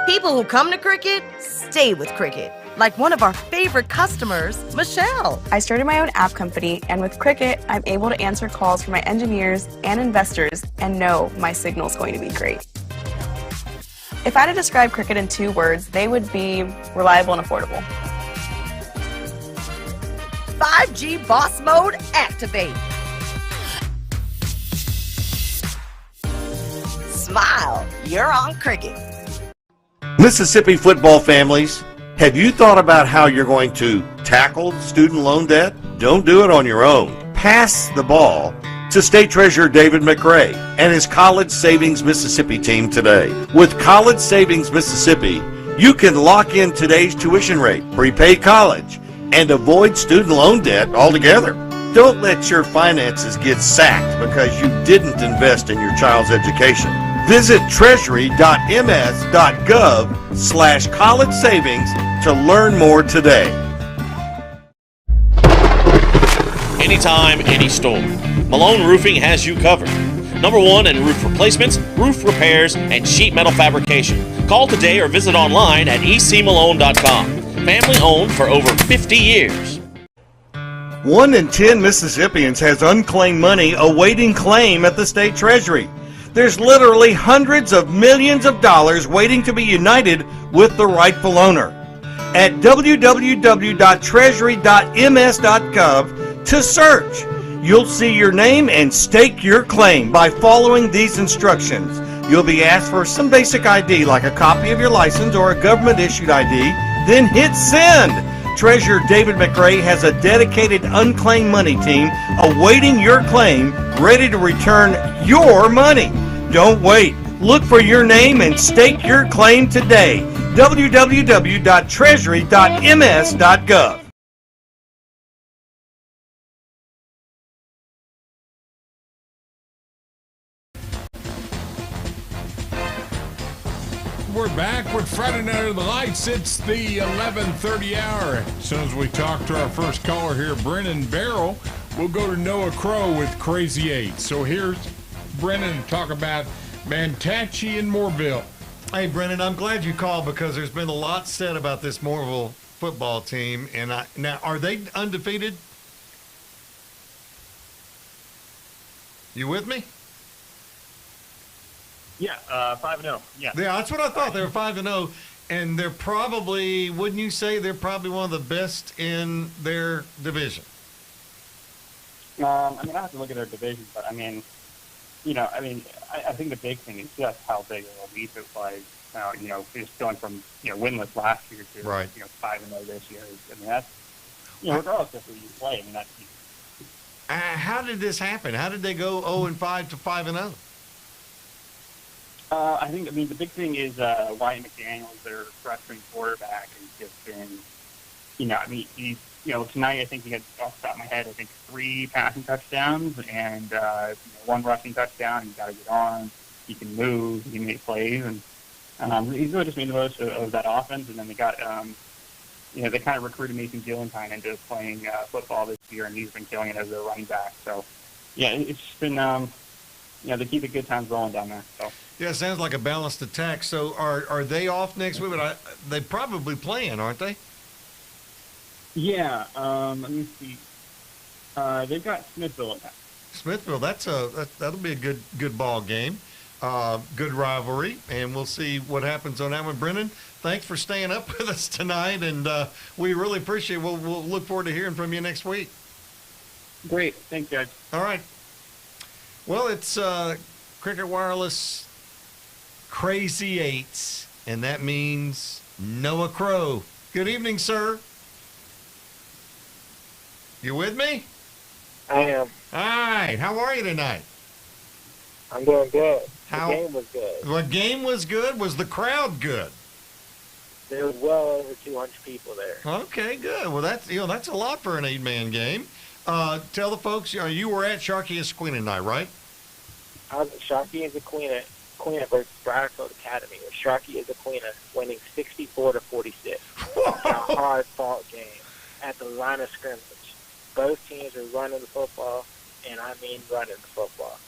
S: People who come to Cricket stay with Cricket. Like one of our favorite customers, Michelle.
G: I started my own app company, and with Cricket, I'm able to answer calls from my engineers and investors and know my signal's going to be great. If I had to describe Cricket in 2 words, they would be reliable and affordable.
S: 5G Boss Mode activate. Smile, you're on Cricket.
H: Mississippi football families, have you thought about how you're going to tackle student loan debt? Don't do it on your own. Pass the ball to State Treasurer David McRae and his College Savings Mississippi team today. With College Savings Mississippi, you can lock in today's tuition rate, prepay college, and avoid student loan debt altogether. Don't let your finances get sacked because you didn't invest in your child's education. Visit treasury.ms.gov/college savings to learn more today.
T: Anytime, any store. Malone Roofing has you covered. Number 1 in roof replacements, roof repairs, and sheet metal fabrication. Call today or visit online at ecmalone.com. Family owned for over 50 years.
H: 1 in 10 Mississippians has unclaimed money awaiting claim at the state treasury. There's literally hundreds of millions of dollars waiting to be united with the rightful owner. At www.treasury.ms.gov to search. You'll see your name and stake your claim by following these instructions. You'll be asked for some basic ID like a copy of your license or a government-issued ID, then hit send. Treasurer David McRae has a dedicated unclaimed money team awaiting your claim, ready to return your money. Don't wait. Look for your name and stake your claim today. www.treasury.ms.gov.
A: We're back with Friday Night Under the Lights. It's the 11:30 hour. As soon as we talk to our first caller here, Brennan Barrow, we'll go to Noah Crow with Cra-Z-8s. So here's Brennan to talk about Manhattan and Moorville.
B: Hey, Brennan, I'm glad you called because there's been a lot said about this Moorville football team. And now, are they undefeated? You with me?
K: Yeah, 5-0. Yeah.
B: Yeah, that's what I thought. They were 5-0, and they're probably, wouldn't you say, they're probably one of the best in their division?
K: I mean, I have to look at their division, but I mean, I think the big thing is just how big of a leap it was. Just going from winless last year to 5-0 this year. I mean, that's regardless of who you play. I mean, that's huge.
B: How did this happen? How did they go 0-5 to 5-0?
K: I think, the big thing is Wyatt McDaniels, their freshman quarterback, has just been, he's, tonight I think he had, off the top of my head, 3 passing touchdowns and 1 rushing touchdown. He's got a good arm. He can move. He can make plays. And he's really just made the most of that offense. And then they got, they kind of recruited Mason Gillentine into playing football this year, and he's been killing it as their running back. So, yeah, it's just been, they keep the good times rolling down there. So.
B: Yeah, it sounds like a balanced attack. So are they off next week? But they probably playing, aren't they?
K: Yeah. Let me see. They've got Smithville in that.
B: Smithville, that'll be a good ball game. Good rivalry, and we'll see what happens on that one. Brennan, thanks for staying up with us tonight, and we really appreciate it. We'll look forward to hearing from you next week.
K: Great. Thanks, guys.
B: All right. Well, it's Cricket Wireless Cra-Z-8s, and that means Noah Crow. Good evening, sir. You with me?
I: I am.
B: All right. How are you tonight?
J: I'm doing good.
B: How?
J: The game was good.
B: The game was good. Was the crowd good?
J: There was well over 200 people there.
B: Okay, good. Well, that's that's a lot for an 8-man game. Tell the folks you were at Sharkey Esquina tonight, right?
J: I was at Sharkey and Aquina versus Briarfield Academy, where Sharkey and Aquina winning 64-46. A hard-fought game at the line of scrimmage. Both teams were running the football, and I mean running the football.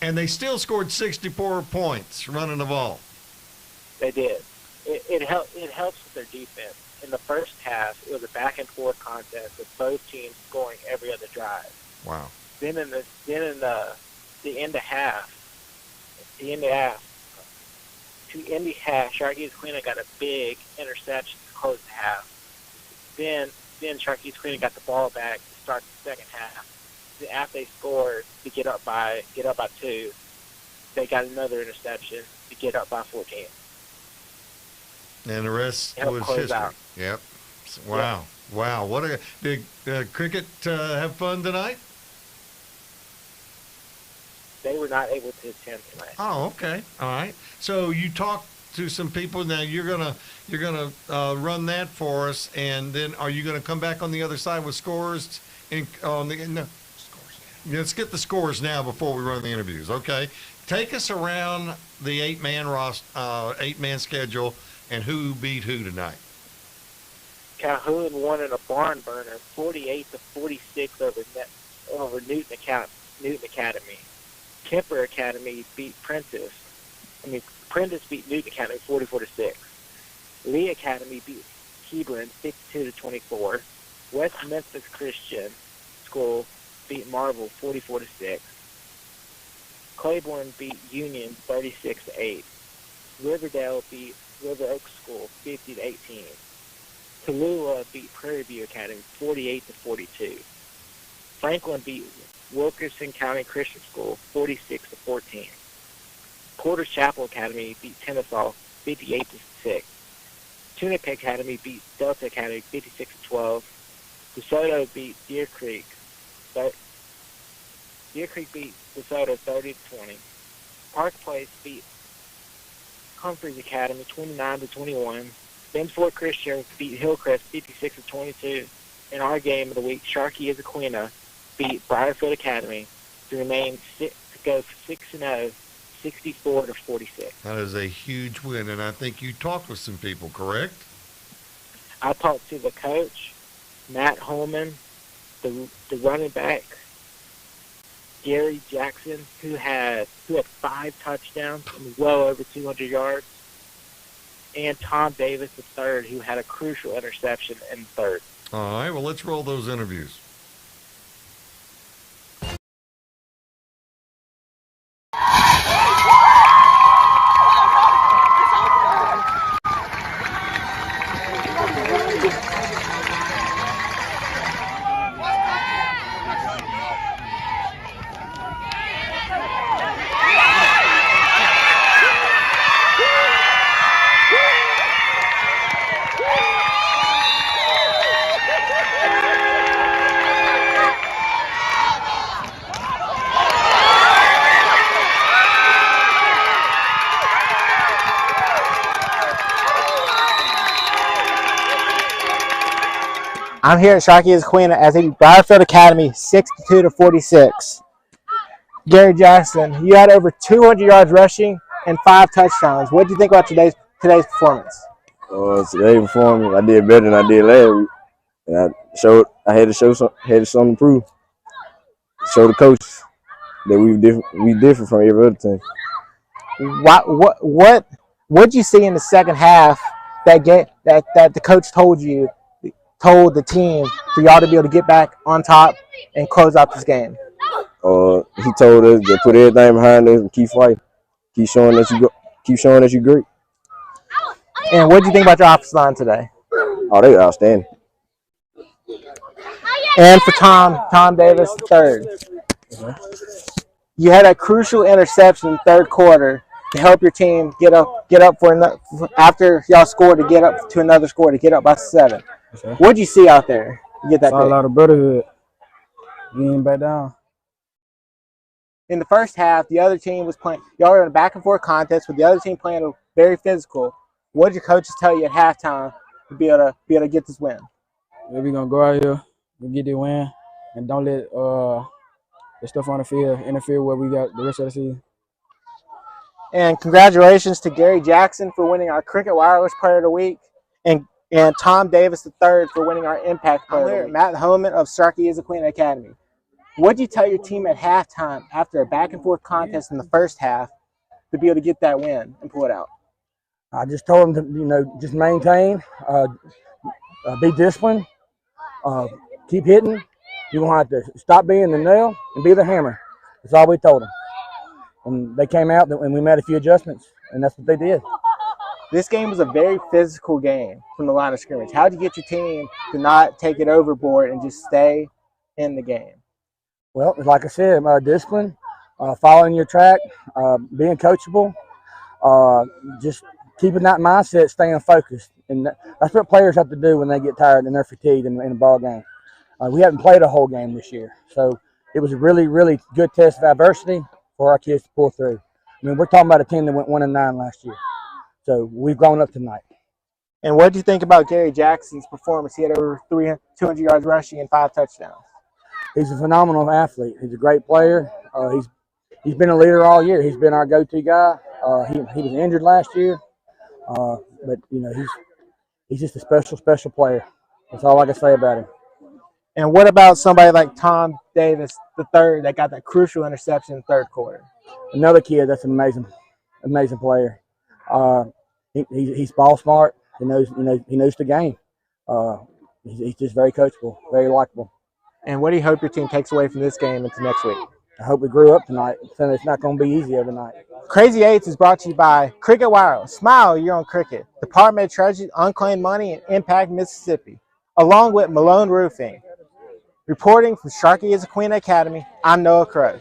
B: And they still scored 64 points running the ball.
J: They did. It helps with their defense. In the first half, it was a back-and-forth contest with both teams scoring every other drive.
B: Wow.
J: Then in the end of half, Sharkey's Queen got a big interception to close the half. Then Sharkey's Queen got the ball back to start the second half. Then after they scored to get up by 2, they got another interception to get up by 14.
B: And the rest was history.
J: Out.
B: Yep. Wow. Yep. Wow. Did Cricket have fun tonight?
J: They were not able to attend tonight.
B: Oh, okay. All right. So you talked to some people. Now you're gonna run that for us, and then are you gonna come back on the other side with scores? Let's get the scores now before we run the interviews. Okay. Take us around the 8-man schedule and who beat who tonight.
J: Calhoun won in a barn burner, 48-46 over Newton Academy. Kemper Academy beat Prentice. Prentice beat Newton Academy 44-6. Lee Academy beat Hebron 62-24. West Memphis Christian School beat Marvel 44-6. Claiborne beat Union 36-8. Riverdale beat River Oak School 50-18. Tallulah beat Prairie View Academy 48-42. Franklin beat Wilkerson County Christian School 46-14. Porter's Chapel Academy beat Kennesaw 58-6. Tunica Academy beat Delta Academy 56-12. DeSoto beat Deer Creek. Deer Creek beat DeSoto 30-20. Park Place beat Humphreys Academy 29-21. Benford Christian beat Hillcrest 56-22. In our game of the week, Sharkey Issaquena beat Briarfield Academy to go 6-0, 64-46.
B: That is a huge win, and I think you talked with some people, correct?
J: I talked to the coach, Matt Holman, the running back, Gary Jackson, who had 5 touchdowns and well over 200 yards, and Tom Davis III, who had a crucial interception in the third.
B: All right, well, let's roll those interviews.
M: I'm here at Sharkey Issaquena as a Briarfield Academy 62-46. Gary Jackson, you had over 200 yards rushing and 5 touchdowns. What do you think about today's performance?
W: Today's performance, I did better than I did last week, and I had to show something to prove. Show the coach that we different from every other team.
M: What'd you see in the second half that the coach told the team for y'all to be able to get back on top and close out this game?
W: He told us to put everything behind us and keep fighting, keep showing that you're great.
M: And what do you think about your offensive line today?
W: Oh, they outstanding.
M: And for Tom Davis III, you had a crucial interception in the third quarter to help your team get up after y'all scored, to get up to another score, to get up by 7.
X: Okay.
M: What did you see out there to get that
X: Saw a lot of brotherhood. Getting back down.
M: In the first half, the other team was playing. Y'all were in a back and forth contest with the other team playing very physical. What did your coaches tell you at halftime to be able to get this win?
P: We're gonna go out here and get the win, and don't let the stuff on the field interfere with what we got the rest of the season.
M: And congratulations to Gary Jackson for winning our Cricket Wireless Player of the Week, and Tom Davis III for winning our Impact Player of the Week. Matt Homan of Sharkey-Issaquah Academy. What did you tell your team at halftime after a back and forth contest in the first half to be able to get that win and pull it out?
P: I just told them to, just maintain, be disciplined, keep hitting. You're going to have to stop being the nail and be the hammer. That's all we told them. And they came out and we made a few adjustments, and that's what they did.
M: This game was a very physical game from the line of scrimmage. How did you get your team to not take it overboard and just stay in the game?
P: Well, like I said, discipline, following your track, being coachable, just keeping that mindset, staying focused. And that's what players have to do when they get tired and they're fatigued in a ball game. We haven't played a whole game this year, so it was a really, really good test of adversity for our kids to pull through. I mean, we're talking about a team that went 1-9 last year, so we've grown up tonight.
M: And what do you think about Gary Jackson's performance? He had over 200 yards rushing and 5 touchdowns.
P: He's a phenomenal athlete. He's a great player. He's been a leader all year. He's been our go-to guy. He was injured last year, but he's just a special player. That's all I can say about him.
M: And what about somebody like Tom Davis III that got that crucial interception in the third quarter?
P: Another kid that's an amazing player. He's ball smart. He knows the game. He's just very coachable, very likable.
M: And what do you hope your team takes away from this game into next week?
P: I hope we grew up tonight, so it's not going to be easy overnight.
L: Cra-Z-8s is brought to you by Cricket Wireless. Smile, you're on Cricket. Department of Treasury, Unclaimed Money, and Impact, Mississippi, along with Malone Roofing. Reporting from Sharkey-Issaquah Academy, I'm Noah Crow.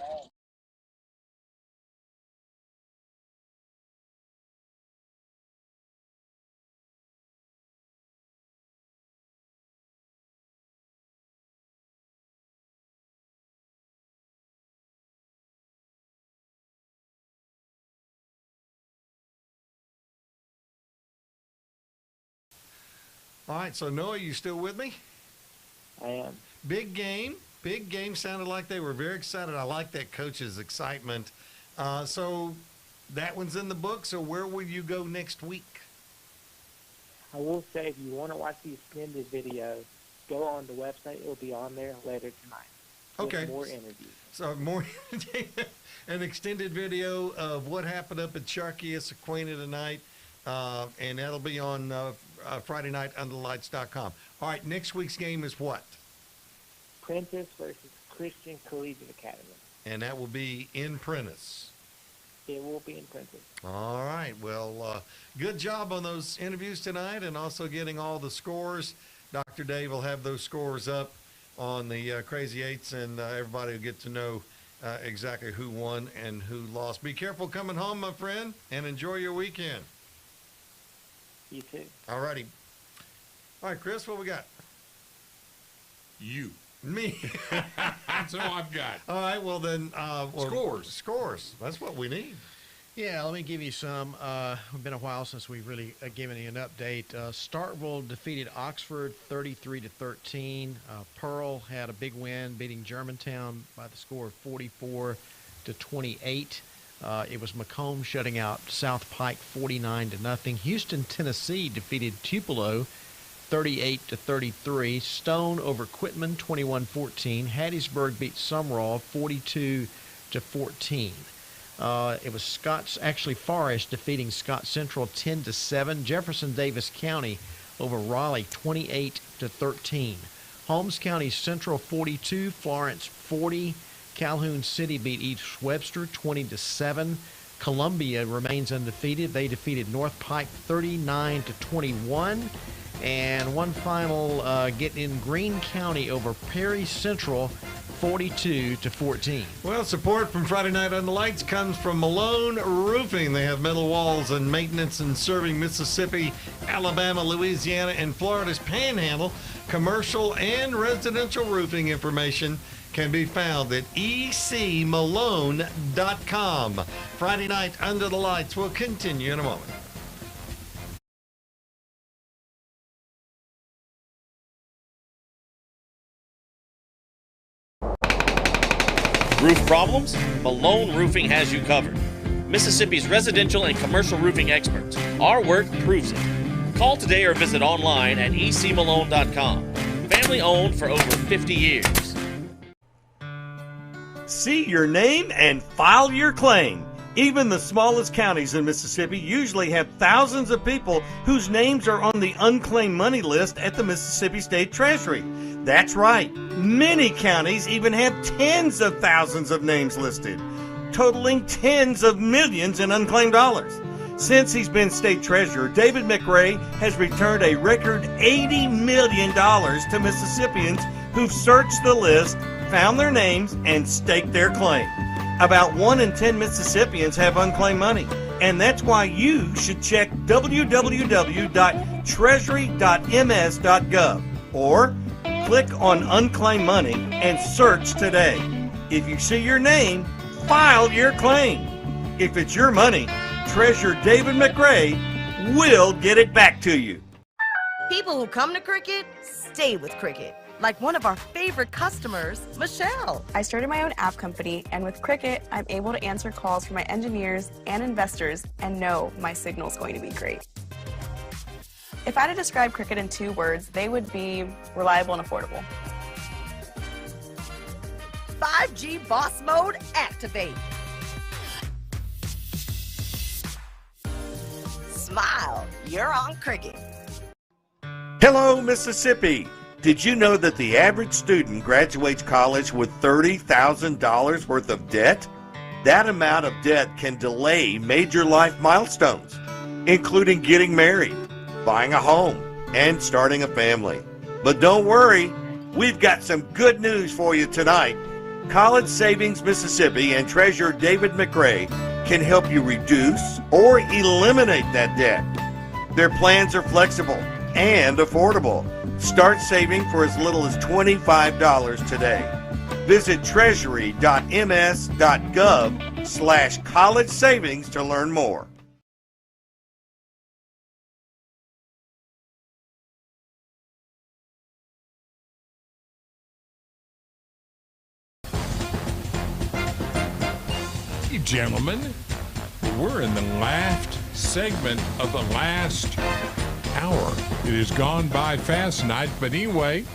B: All right, so Noah, you still with me?
J: I am.
B: Big game. Big game. Sounded like they were very excited. I like that coach's excitement. So that one's in the book. So where will you go next week?
J: I will say, if you want to watch the extended video, go on the website. It'll be on there later tonight.
B: Okay.
J: With more interviews.
B: So more an extended video of what happened up at Sharkey-Issaquah tonight, and that'll be on Friday night underlights.com. All right, next week's game is what?
J: Prentice versus Christian Collegiate Academy.
B: And that will be in Prentice.
J: It will be in Prentice.
B: All right. Well, good job on those interviews tonight and also getting all the scores. Dr. Dave will have those scores up on the Cra-Z-8s, and everybody will get to know exactly who won and who lost. Be careful coming home, my friend, and enjoy your weekend.
J: You too.
B: All righty. All right, Chris, what we got?
A: You.
B: Me.
A: That's all I've got.
B: All right, well then.
A: Scores.
B: Scores. That's what we need.
C: Yeah, let me give you some. It's been a while since we've really given you an update. Starkville defeated Oxford 33-13. Pearl had a big win, beating Germantown by the score of 44-28. It was Macomb shutting out South Pike 49-0. Houston, Tennessee defeated Tupelo 38-33. Stone over Quitman 21-14. Hattiesburg beat Sumrall 42-14. It was Forest defeating Scott Central 10-7. Jefferson Davis County over Raleigh 28-13. Holmes County Central 42, Florence 40. Calhoun City beat East Webster 20-7. Columbia remains undefeated. They defeated North Pike 39-21. And one final get in Greene County over Perry Central 42-14.
B: Well, support from Friday Night Under Lights comes from Malone Roofing. They have metal walls and maintenance and serving Mississippi, Alabama, Louisiana, and Florida's Panhandle. Commercial and residential roofing information can be found at ecmalone.com. Friday night under the lights will continue in a moment.
T: Roof problems? Malone Roofing has you covered. Mississippi's residential and commercial roofing experts. Our work proves it. Call today or visit online at ecmalone.com. Family owned for over 50 years.
H: See your name and file your claim. Even the smallest counties in Mississippi usually have thousands of people whose names are on the unclaimed money list at the Mississippi State Treasury. That's right. Many counties even have tens of thousands of names listed, totaling tens of millions in unclaimed dollars. Since he's been state treasurer, David McRae has returned a record $80 million to Mississippians who've searched the list, found their names, and staked their claim. About 1 in 10 Mississippians have unclaimed money, and that's why you should check www.treasury.ms.gov or click on Unclaimed Money and search today. If you see your name, file your claim. If it's your money, Treasurer David McRae will get it back to you.
S: People who come to Cricket stay with Cricket. Like one of our favorite customers, Michelle.
G: I started my own app company, and with Cricket, I'm able to answer calls from my engineers and investors and know my signal's going to be great. If I had to describe Cricket in 2 words, they would be reliable and affordable.
S: 5G Boss Mode activate. Smile, you're on Cricket.
H: Hello, Mississippi. Did you know that the average student graduates college with $30,000 worth of debt? That amount of debt can delay major life milestones, including getting married, buying a home, and starting a family. But don't worry, we've got some good news for you tonight. College Savings Mississippi and Treasurer David McRae can help you reduce or eliminate that debt. Their plans are flexible and affordable. Start saving for as little as $25 today. Visit treasury.ms.gov/college savings to learn more.
A: Hey, gentlemen, we're in the last segment of the last hour. It has gone by fast tonight, but anyway,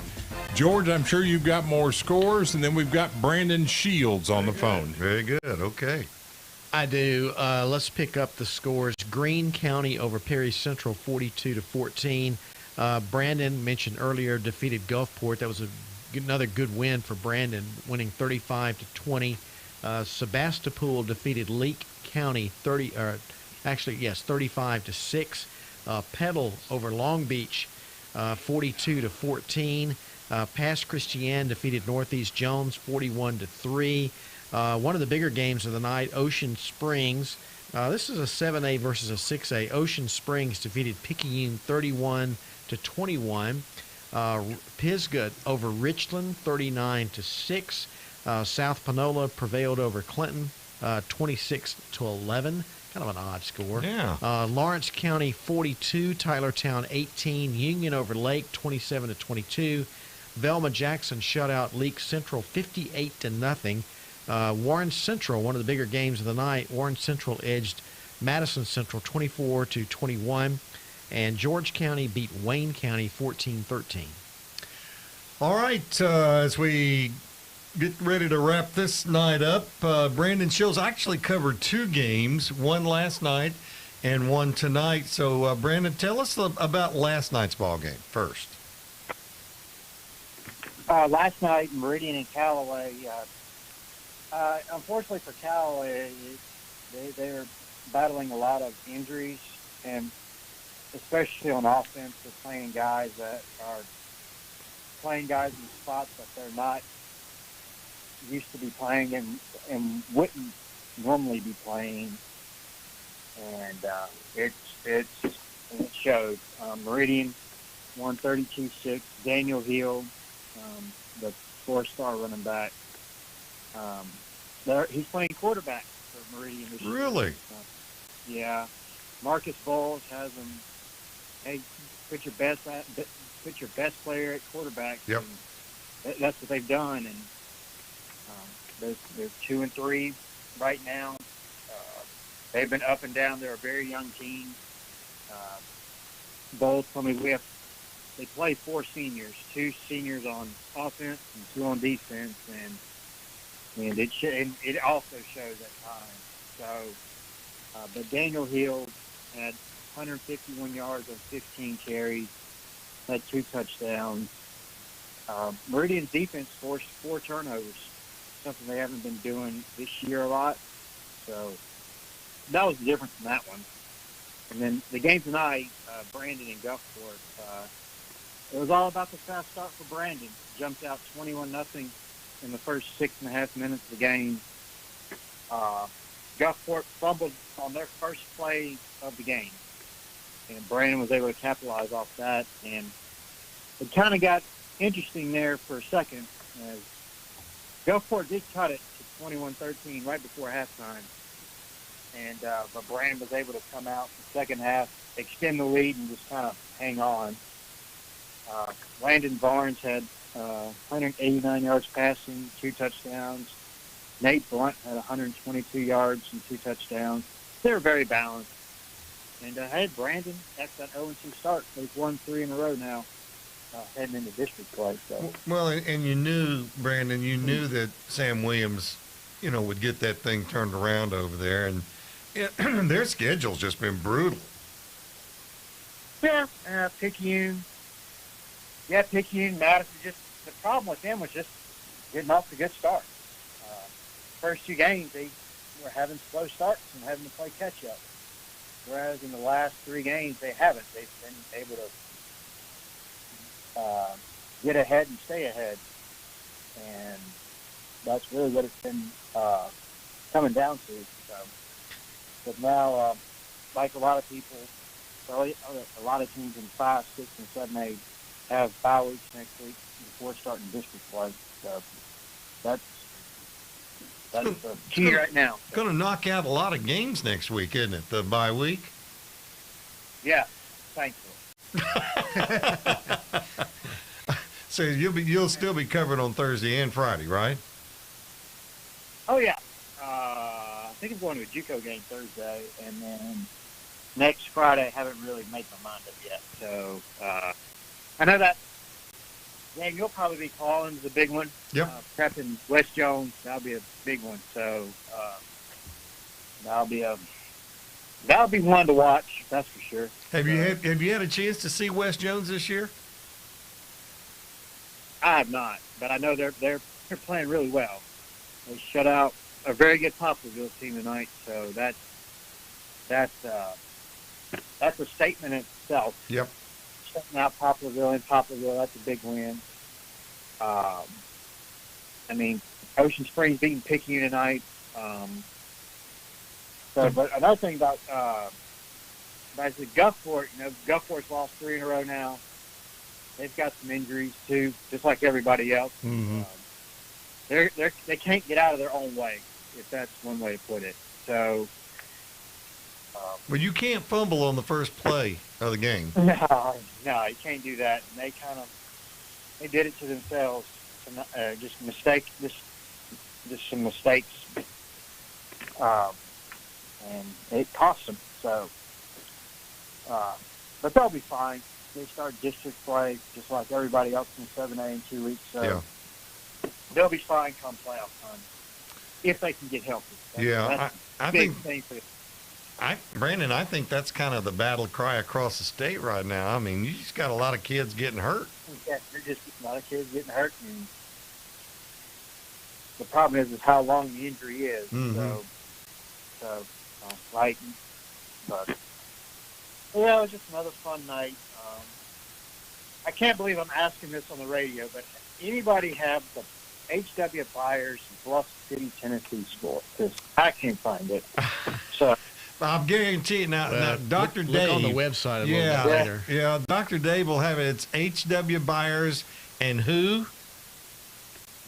A: George, I'm sure you've got more scores, and then we've got Brandon Shields on the phone.
B: Very good. Okay.
C: I do. Let's pick up the scores. Greene County over Perry Central, 42-14. Brandon mentioned earlier defeated Gulfport. That was another good win for Brandon, winning 35-20. Sebastopol defeated Leake County 35-6. Petal over Long Beach, 42-14. Pass Christian defeated Northeast Jones, 41-3. One of the bigger games of the night, Ocean Springs. This is a 7A versus a 6A. Ocean Springs defeated Picayune, 31-21. Pisgah over Richland, 39-6. South Panola prevailed over Clinton, 26-11. Kind of an odd score.
B: Yeah.
C: Lawrence County 42, Tylertown 18, Union over Lake 27-22. Velma Jackson shut out Leake Central 58-0. Warren Central, one of the bigger games of the night, Warren Central edged Madison Central 24-21, and George County beat Wayne County 14-13.
B: All right, as we get ready to wrap this night up, Brandon Shields actually covered 2 games, one last night and one tonight. So, Brandon, tell us about last night's ball game first.
J: Last night, Meridian and Callaway, unfortunately for Callaway, they're battling a lot of injuries, and especially on offense, they're playing guys that are playing guys in spots that they're not used to be playing and wouldn't normally be playing, and it showed. Meridian won 32-6. Daniel Hill, the
K: 4-star running back. He's playing quarterback for Meridian this year.
B: Really?
K: Yeah. Marcus Bowles has him. Hey, put your best player at quarterback.
B: Yep.
K: And that's what they've done, and they're 2-3 right now. They've been up and down. They're a very young team. Bowles told me they play 4 seniors, 2 seniors on offense and 2 on defense, and it also shows at times. So, but Daniel Hill had 151 yards on 15 carries, had 2 touchdowns. Meridian's defense forced 4 turnovers, something they haven't been doing this year a lot. So that was the difference in that one. And then the game tonight, Brandon and Gulfport, it was all about the fast start for Brandon. Jumped out 21-0 in the first 6.5 minutes of the game. Gulfport fumbled on their first play of the game, and Brandon was able to capitalize off that. And it kind of got interesting there for a second, as Gulfport did cut it to 21-13 right before halftime. And but Brandon was able to come out in the second half, extend the lead, and just kind of hang on. Landon Barnes had 189 yards passing, 2 touchdowns. Nate Blunt had 122 yards and 2 touchdowns. They were very balanced. And I had Brandon after that 0-2 start. They've won 3 in a row now, heading into district play. So.
B: Well, and you knew, Brandon, that Sam Williams, would get that thing turned around over there, and their schedule's just been brutal.
K: Yeah, Picayune. Yeah, Picayune, Madison. Just the problem with them was just getting off to a good start. First 2 games, they were having slow starts and having to play catch up. Whereas in the last 3 games, they haven't. They've been able to get ahead and stay ahead, and that's really what it's been coming down to. So, but now, like a lot of people, a lot of teams in 5, 6, and 7A have bye weeks next week before starting district play. So that's the key right now.
B: Going to knock out a lot of games next week, isn't it? The bye week.
K: Yeah, thankfully.
B: So you'll still be covered on Thursday and Friday, right?
K: Oh yeah. I think I'm going to a JUCO game Thursday, and then next Friday I haven't really made my mind up yet. So I know that game you'll probably be calling is a big one.
B: Yep.
K: Prepping West Jones, that'll be a big one. So that'll be one to watch. That's for sure.
B: Have you had a chance to see West Jones this year?
K: I have not, but I know they're playing really well. They shut out a very good Poplarville team tonight, so that's a statement in itself.
B: Yep.
K: Shutting out Poplarville, that's a big win. I mean, Ocean Springs beating Picayune tonight. But another thing about Gulfport, Gulfport's lost 3 in a row now. They've got some injuries too, just like everybody else.
B: Mm-hmm.
K: They can't get out of their own way, if that's one way to put it. So.
B: Well, you can't fumble on the first play of the game.
K: No, you can't do that. And they did it to themselves. Just some mistakes, and it cost them. So, but they'll be fine. They start district play just like everybody else in 7A in 2 weeks. So.
B: Yeah.
K: They'll be fine come playoff time if they can get healthy.
B: I think. Brandon, I think that's kind of the battle cry across the state right now. I mean, you just got a lot of kids getting hurt.
K: Yeah, there's just a lot of kids getting hurt, and the problem is how long the injury is.
B: Mm-hmm.
K: So, right. But yeah, it was just another fun night. I can't believe I'm asking this on the radio, but anybody have the H.W. Byers Bluff City, Tennessee score? Because I can't find it. So.
B: I'll guarantee it. Now Dr. Dave.
C: Look on the website a little bit later.
B: Yeah, Dr. Dave will have it. It's H.W. Byers and who?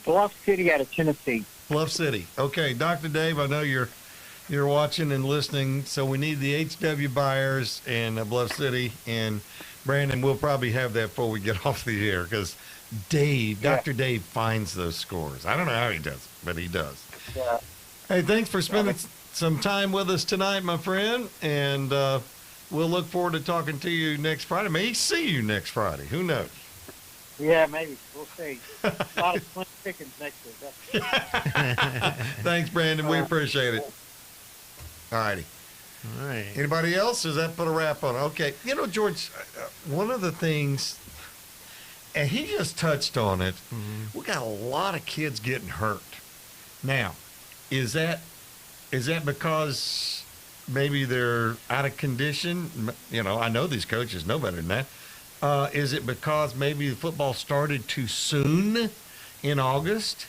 J: Bluff City out of Tennessee.
B: Bluff City. Okay, Dr. Dave, I know you're watching and listening, so we need the HW Buyers and Bluff City. And Brandon, we'll probably have that before we get off the air because Dr. Dave finds those scores. I don't know how he does it, but he does.
J: Yeah.
B: Hey, thanks for spending some time with us tonight, my friend, and we'll look forward to talking to you next Friday. May see you next Friday. Who knows?
J: Yeah, maybe. We'll see. A lot of slim chickens next week.
B: Thanks, Brandon. We appreciate it. All righty.
C: All right.
B: Anybody else? Does that put a wrap on it? Okay. You know, George, one of the things, and he just touched on it, we got a lot of kids getting hurt. Now, is that because maybe they're out of condition? You know, I know these coaches know better than that. Is it because maybe the football started too soon in August?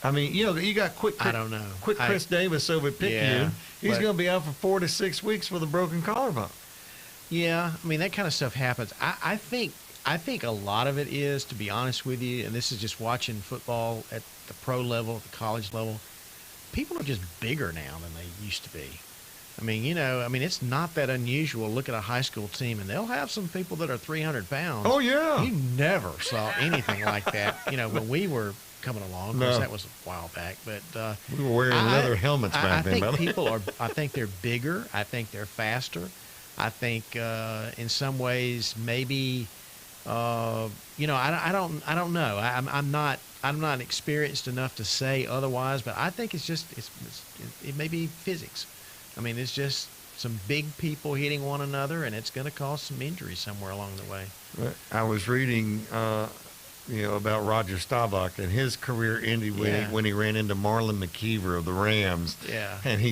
B: I mean, you know, you got
C: I don't know.
B: Chris Davis over at Picayune. He's going to be out for 4 to 6 weeks with a broken collarbone.
C: Yeah, I mean, that kind of stuff happens. I think a lot of it is, to be honest with you, and this is just watching football at the pro level, at the college level, people are just bigger now than they used to be. I mean, you know, it's not that unusual. Look at a high school team, and they'll have some people that are 300 pounds.
B: Oh, yeah.
C: You never saw anything like that, you know, when we were coming along. Of course,
B: No.
C: that was a while back. But
B: we were wearing leather helmets back then,
C: I think
B: brother.
C: people are, I think they're bigger. I think they're faster. I think in some ways maybe, you know, I don't know. I'm not experienced enough to say otherwise, but I think it's just, it may be physics. I mean, it's just some big people hitting one another, and it's going to cause some injuries somewhere along the way.
B: I was reading, you know, about Roger Staubach, and his career ended when he ran into Marlon McKeever of the Rams.
C: Yeah.
B: And he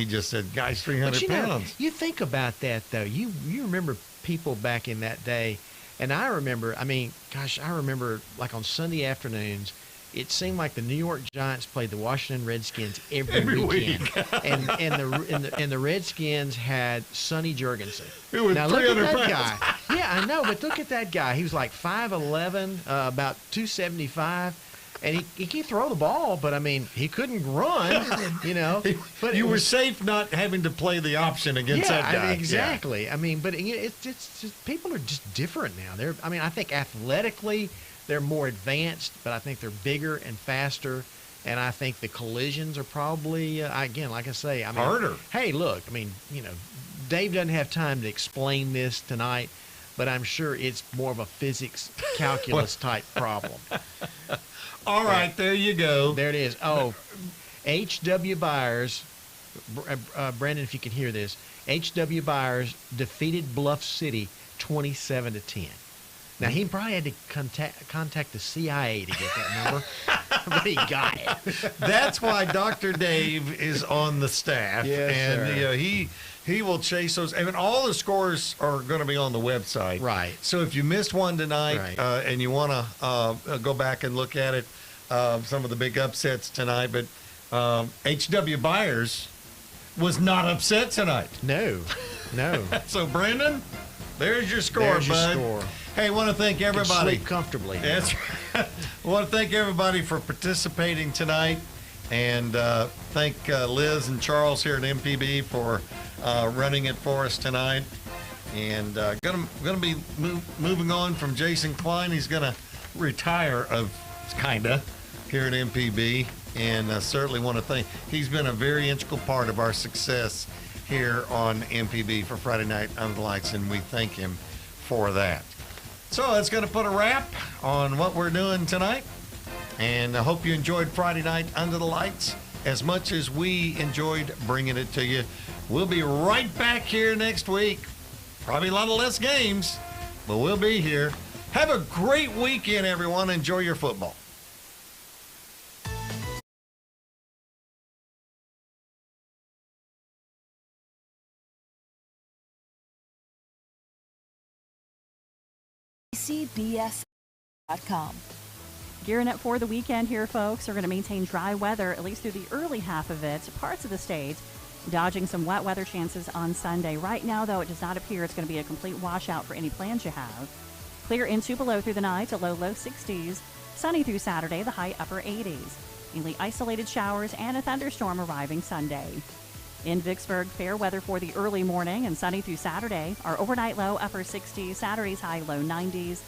B: just said, "Guy's 300
C: But you know,
B: pounds."
C: you think about that though. You remember people back in that day, and I remember. I mean, gosh, I remember like on Sunday afternoons. It seemed like the New York Giants played the Washington Redskins every weekend, and the Redskins had Sonny Jurgensen.
B: It was
C: now look at
B: 300
C: that
B: pounds.
C: guy. Yeah, I know, but look at that guy. He was like 5'11", about 275, and he could throw the ball, but I mean he couldn't run. You know, but
B: you were safe not having to play the option against that guy.
C: I mean, exactly. Yeah. I mean, but it's just people are just different now. I think athletically. They're more advanced, but I think they're bigger and faster, and I think the collisions are probably, again, like I say, I mean,
B: harder.
C: Hey, look, I mean, you know, Dave doesn't have time to explain this tonight, but I'm sure it's more of a physics calculus type problem.
B: All right, there you go.
C: There it is. Oh, H.W. Byers, Brandon, if you can hear this, H.W. Byers defeated Bluff City 27-10. Now, he probably had to contact the CIA to get that number, but he got it.
B: That's why Dr. Dave is on the staff.
C: Yes,
B: and
C: sir.
B: You know, he will chase those. I mean, all the scores are going to be on the website.
C: Right.
B: So if you missed one tonight and you want to go back and look at it, some of the big upsets tonight, but H.W. Byers was not upset tonight.
C: No.
B: So, Brandon, there's your score,
C: There's your
B: bud.
C: score.
B: Hey, I want to thank everybody.
C: Sleep comfortably.
B: That's right. I want to thank everybody for participating tonight, and thank Liz and Charles here at MPB for running it for us tonight. And gonna be moving on from Jason Klein. He's gonna retire kinda here at MPB, and certainly want to thank. He's been a very integral part of our success here on MPB for Friday Night Under the Lights, and we thank him for that. So that's going to put a wrap on what we're doing tonight. And I hope you enjoyed Friday Night Under the Lights as much as we enjoyed bringing it to you. We'll be right back here next week. Probably a lot of less games, but we'll be here. Have a great weekend, everyone. Enjoy your football.
O: CBS.com. Gearing up for the weekend here, folks. We're going to maintain dry weather, at least through the early half of it. Parts of the state dodging some wet weather chances on Sunday. Right now, though, it does not appear it's going to be a complete washout for any plans you have. Clear into below through the night to low 60s. Sunny through Saturday, the high upper 80s. Mainly isolated showers and a thunderstorm arriving Sunday. In Vicksburg, fair weather for the early morning and sunny through Saturday. Our overnight low upper 60s, Saturday's high low 90s.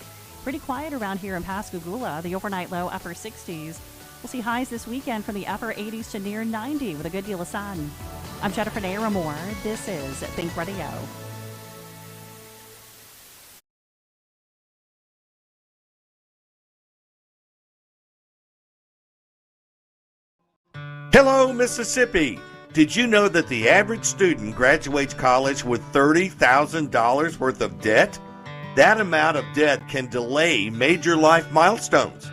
O: Pretty quiet around here in Pascagoula, the overnight low upper 60s. We'll see highs this weekend from the upper 80s to near 90 with a good deal of sun. I'm Jennifer Naramore. This is Think Radio.
H: Hello, Mississippi. Did you know that the average student graduates college with $30,000 worth of debt? That amount of debt can delay major life milestones,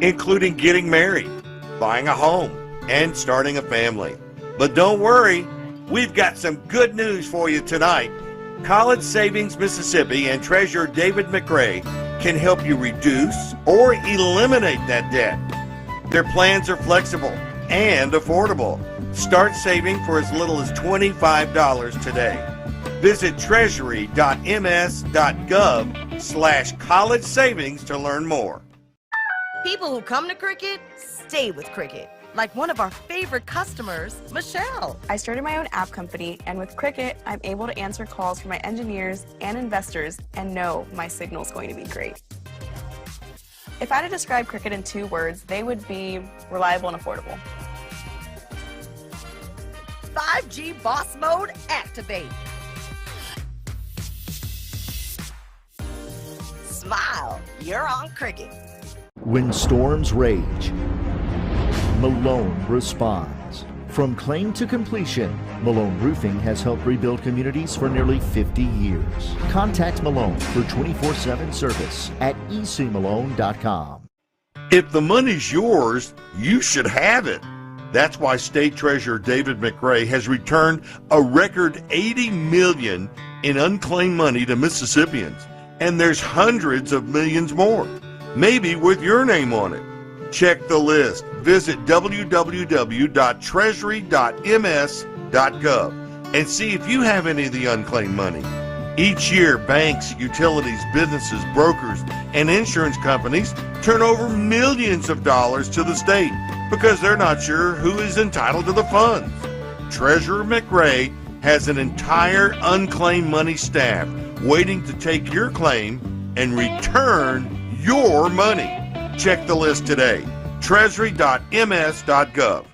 H: including getting married, buying a home, and starting a family. But don't worry, we've got some good news for you tonight. College Savings Mississippi and Treasurer David McRae can help you reduce or eliminate that debt. Their plans are flexible and affordable. Start saving for as little as $25 today. Visit treasury.ms.gov/college savings to learn more.
S: People who come to Cricket stay with Cricket. Like one of our favorite customers, Michelle.
G: I started my own app company, and with Cricket, I'm able to answer calls from my engineers and investors and know my signal's going to be great. If I had to describe Cricket in 2 words, they would be reliable and affordable.
S: 5G Boss Mode activate. Smile, you're on Cricket.
D: When storms rage, Malone responds. From claim to completion, Malone Roofing has helped rebuild communities for nearly 50 years. Contact Malone for 24/7 service at ecmalone.com.
H: If the money's yours, you should have it. That's why State Treasurer David McRae has returned a record $80 million in unclaimed money to Mississippians. And there's hundreds of millions more, maybe with your name on it. Check the list. Visit www.treasury.ms.gov and see if you have any of the unclaimed money. Each year, banks, utilities, businesses, brokers, and insurance companies turn over millions of dollars to the state because they're not sure who is entitled to the funds. Treasurer McRae has an entire unclaimed money staff waiting to take your claim and return your money. Check the list today. Treasury.ms.gov.